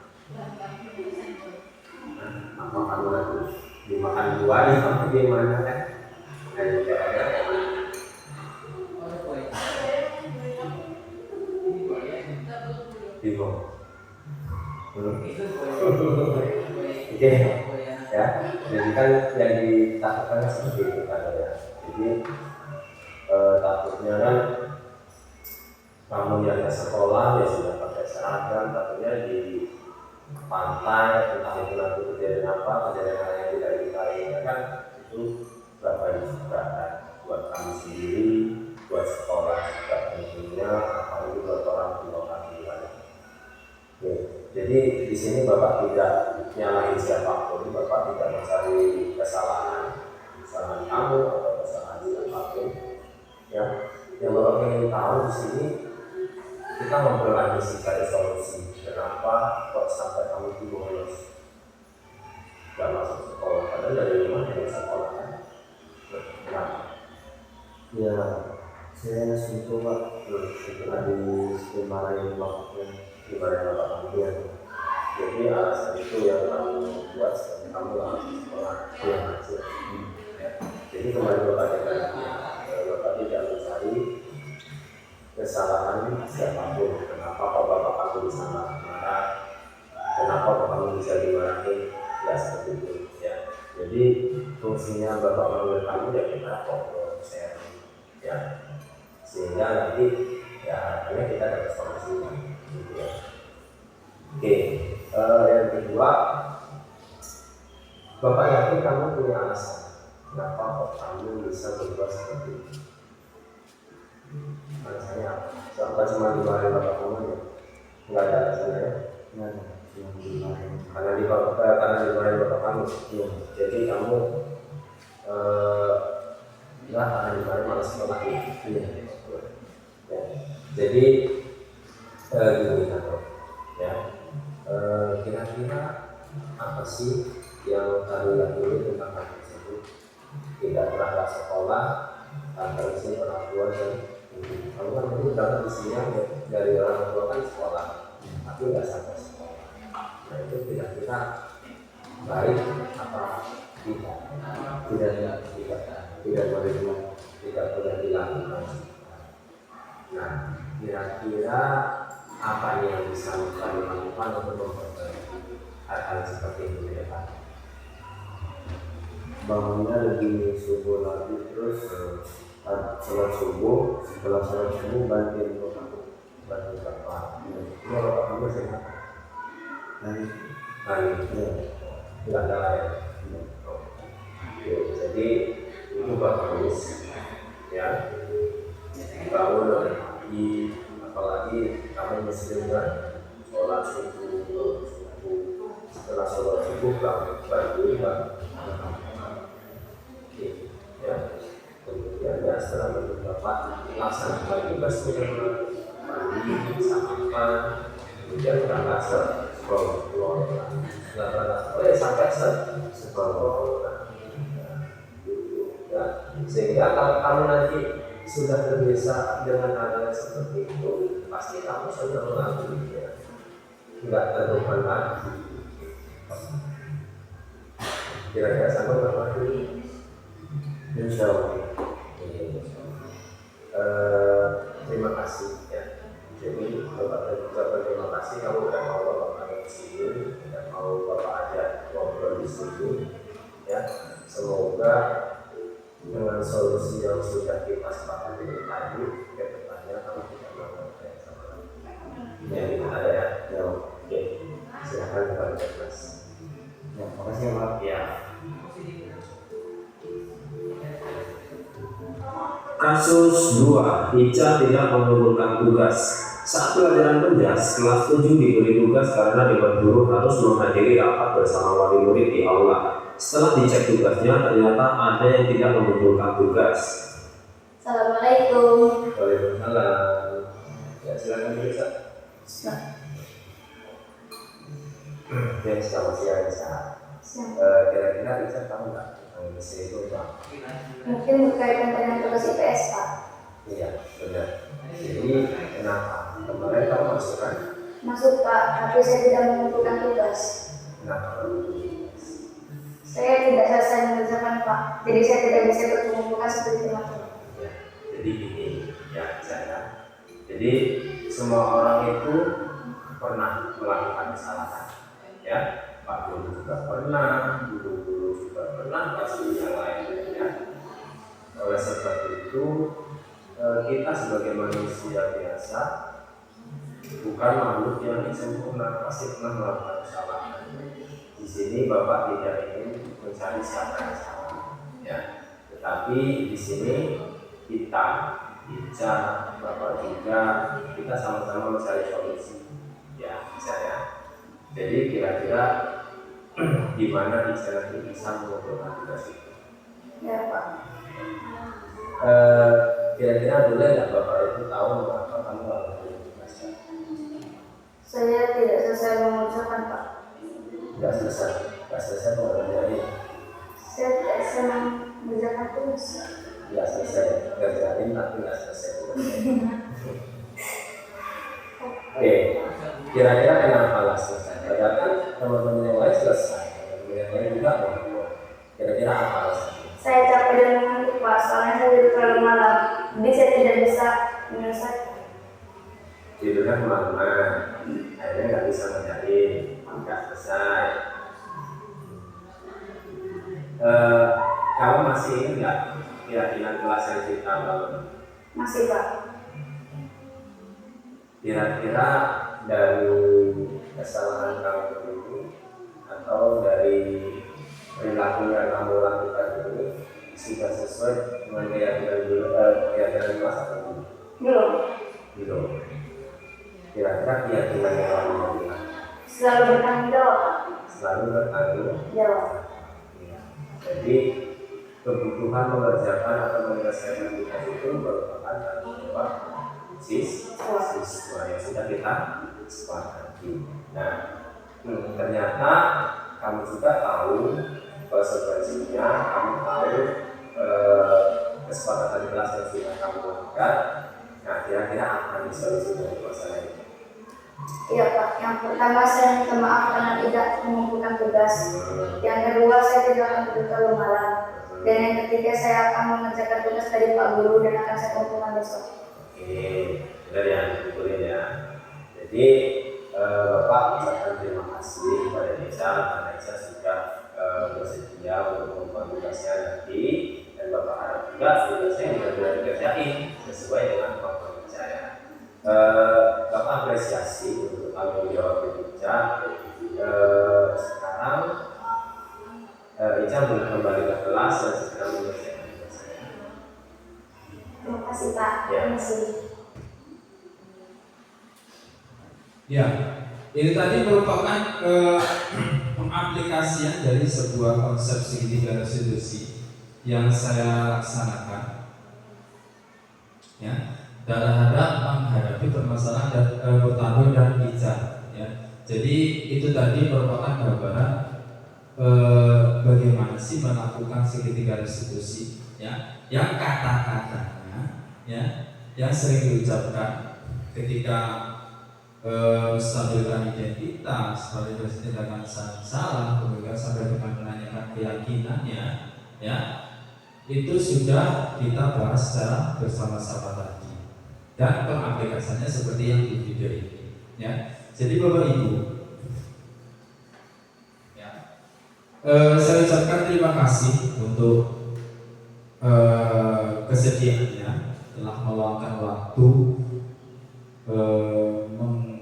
Apa kamu harus dimakan buah atau gimana kan? Nah, juga ada. Bingung. Oke, ya. Jadi kan yang ditakutkan seperti itu kan ya. Jadi takutnya kan kamu yang ke sekolah ya sudah pakai seragam, takutnya di pantai, entah itu nanti kejadian apa, kejadian yang tidak kita inginkan itu berapa juga kan buat kamu sendiri, buat sekolah juga tentunya, apalagi buat orang tua kami. Ya, jadi di sini Bapak tidak nyalahin siapapun, Bapak tidak mencari kesalahan kamu atau kesalahan siapapun. Ya, yang Bapak ingin tahu di sini kita ngobrol lagi sih cari solusi. Kenapa kok sampai kamu itu bolos? Gak masuk sekolah, padahal dari rumah yang sekolah kan? Kenapa? Ya, saya sentuh Pak. Habis dimarahin bapaknya, Dimarahin bapak kamu ya. Jadi alasan itu yang kamu buat supaya kamu gak masuk sekolah. Ya, ya. Jadi kembali Bapak katakan, Bapak tidak mencari kesalahan siapapun. Kenapa kok bapak kamu bisa marah? Kenapa kok kamu bisa dimarahin? Ya seperti itu ya. Jadi fungsinya bapak manggil kamu ya kita ngobrol sharing ya, sehingga nanti ya akhirnya kita dapat solusi gitu ya. Oke, yang kedua, bapak yakin kamu punya alasan kenapa kok kamu bisa berbuat seperti itu? Alasannya apa? Soalnya cuma dimarahin bapak kamu ya? Enggak ada alasannya ya? nggak ada, cuma dimarahin. Karena dimarahin bapak kamu ya. Jadi kamu enggak karena dimarahin malah sekolah ya. Ya. Jadi gini Nato ya, kira-kira apa sih yang kalian lakuin tentang hal tersebut? Tidak pernah sekolah tanpa izin orang tua dan kamu kan itu dapat isinya dari orang tua kan sekolah, tapi nggak sampai sekolah. Nah itu kira-kira baik apa tidak? Tidak boleh dilakukan. Nah kira-kira apa yang bisa kalian lakukan untuk memperbaiki hal-hal seperti ini ke depan? Bangunnya lebih subuh lagi, terus sholat subuh, setelah sholat subuh bantuin bapak. Ini bapak kamu sehat? Nanti Nggak ada ya. Jadi itu bagus ya. Bangun dari pagi, apalagi kamu muslim kan, sholat subuh, setelah sholat subuh kamu bantuin ya. Kemudian ya setelah bantuin bapak laksanakan tugas mandi, sarapan, kemudian berangkat sekolah. Sampai sekolah. Ya, sehingga kalau kamu nanti sudah terbiasa dengan hal seperti itu, pasti kamu sudah melakukannya, nggak terlupakan lagi. Kira-kira sama berapa dulu? insya Allah. Terima kasih ya. Jadi Bapak terima kasih kamu udah mau Bapak kami di sini, udah mau Bapak ajak ngobrol di sini ya. Semoga dengan solusi yang sudah kita sepakati tadi, ke depannya kamu tidak melakukan sama lagi. Ya, itu ada ya. Ya, oke. Silakan kepada Mas. Ya, makasih ya Pak. Ya. Kasus 2, Ica tidak mengumpulkan tugas. Saat pelajaran penjas, kelas 7 diberi tugas karena Dewan Guru harus menghadiri rapat bersama wali murid di aula. Setelah dicek tugasnya, ternyata ada yang tidak mengumpulkan tugas. Assalamualaikum. Waalaikumsalam. Ya, silakan bisa. Oke, selamat siang Ica. Kira-kira Ica tahu nggak tentang IPS itu apa? Mungkin berkaitan dengan tugas IPS, Pak. Iya, benar. Jadi kenapa kemarin kamu masukkan? Masuk, Pak, tapi saya tidak mengumpulkan tugas. Kenapa kamu tugas? Saya tidak selesai mengerjakan, Pak. Jadi saya tidak bisa mengumpulkan seperti teman-teman. Ya, jadi gini ya saya. Jadi semua orang itu pernah melakukan kesalahan. Ya, Pak Guru juga pernah, guru-guru juga pernah, pasti yang lain ya. Oleh sebab itu kita sebagai manusia biasa bukan makhluk yang sempurna, pasti pernah melakukan kesalahan. Di sini Bapak tidak ingin mencari siapa yang salah, ya. Tetapi di sini kita, Ica, Bapak juga, kita sama-sama mencari solusi, ya, misalnya. Jadi kira-kira di mana Ica nanti bisa mengumpulkan tugas itu? Ya, Pak. Kira-kira boleh nggak Bapak itu tahu mengapa kamu lakukan tugasnya? Saya tidak selesai mengerjakan, Pak. Nggak selesai pengerjaannya. Saya tidak senang mengerjakan tugas. Nggak selesai ngerjain tapi nggak selesai pengerjaannya. Oke, kira-kira kenapa nggak selesai? Karena teman-teman yang lain selesai, teman-teman yang lain juga mau. Kira-kira apa alasannya? Saya capek dan mengantuk, Pak. Soalnya saya tidur terlalu malam. Jadi saya tidak bisa menyelesaikan. Tidurnya kemalaman, akhirnya nggak bisa ngerjain, nggak selesai. Kamu masih ingat nggak keyakinan kelas yang kita lalu? Masih, Pak. Kira-kira dari kesalahan kamu ini atau dari perilaku yang kamu lakukan ini sudah sesuai dengan keyakinan kelas atau belum? Belum. Belum. Kira-kira keyakinan yang kamu lakukan? Selalu bertanggung jawab, Pak. Selalu bertanggung Jawab. ya. Jadi kebutuhan mengerjakan atau menyelesaikan tugas itu merupakan tanggung jawab siswa yang sudah kita sepakati. Nah, ternyata kamu juga tahu konsekuensinya, kamu tahu kesepakatan kelas yang sudah kamu lakukan. Nah, kira-kira apa nih solusi dari masalah ini? Iya, Pak. Yang pertama saya minta maaf karena tidak mengumpulkan tugas. Yang kedua saya tidak akan tidur terlalu malam. Dan yang ketiga saya akan mengerjakan tugas dari Pak Guru dan akan saya kumpulkan besok. Oke, benar ya, dikumpulin ya. Jadi Bapak ucapkan terima kasih kepada Ica karena Ica sudah bersedia untuk mengumpulkan tugasnya nanti, dan Bapak harap juga tugasnya benar-benar dikerjain sesuai dengan kemampuan Ica ya. Bapak apresiasi untuk tanggung jawab Ica. Sekarang Ica boleh kembali ke kelas dan sekarang menyelesaikan tugasnya. Terima kasih, Pak. Ya. Terima kasih. Ya, ini tadi merupakan pengaplikasian dari sebuah konsep segitiga restitusi yang saya laksanakan, ya, terhadap menghadapi permasalahan pertarungan dan Ica. Ya, jadi itu tadi merupakan gambaran bagaimana sih melakukan segitiga restitusi, ya, yang kata-katanya, ya, yang sering diucapkan ketika menstabilkan identitas, validasi tindakan salah, kemudian sampai dengan menanyakan keyakinannya, ya, itu sudah kita bahas secara bersama-sama tadi, dan pengaplikasiannya seperti yang di video ini, ya. Jadi Bapak Ibu, ya, saya ucapkan terima kasih untuk kesediaannya telah meluangkan waktu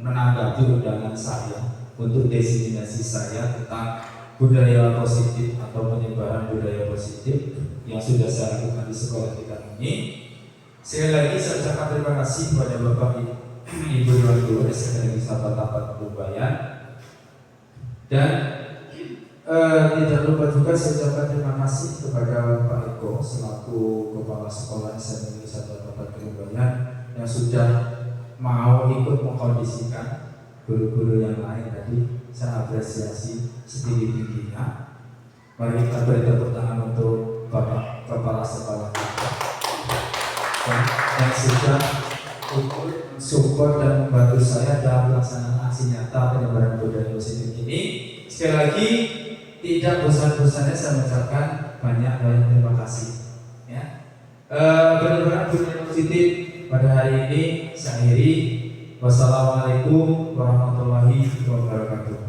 menanggapi undangan saya untuk diseminasi saya tentang budaya positif atau penyebaran budaya positif yang sudah saya lakukan di sekolah kita ini. Sekali lagi saya ucapkan terima kasih kepada Bapak Ibu Dewan Guru SMK Wisata Tapat Pubayan, dan tidak lupa juga saya ucapkan terima kasih kepada Pak Eko selaku Kepala Sekolah SMK Wisata Tapat Pubayan yang sudah mau ikut mengkondisikan guru-guru yang lain tadi, saya apresiasi setinggi-tingginya. Mari kita beri tepuk tangan untuk Bapak Kepala Sekolah kita yang sudah ikut support dan membantu saya dalam pelaksanaan aksi nyata penyebaran budaya positif ini. Sekali lagi, tidak bosan-bosannya saya mengucapkan banyak terima kasih. Ya, penyebaran budaya positif pada hari ini saya akhiri. Wassalamualaikum warahmatullahi wabarakatuh.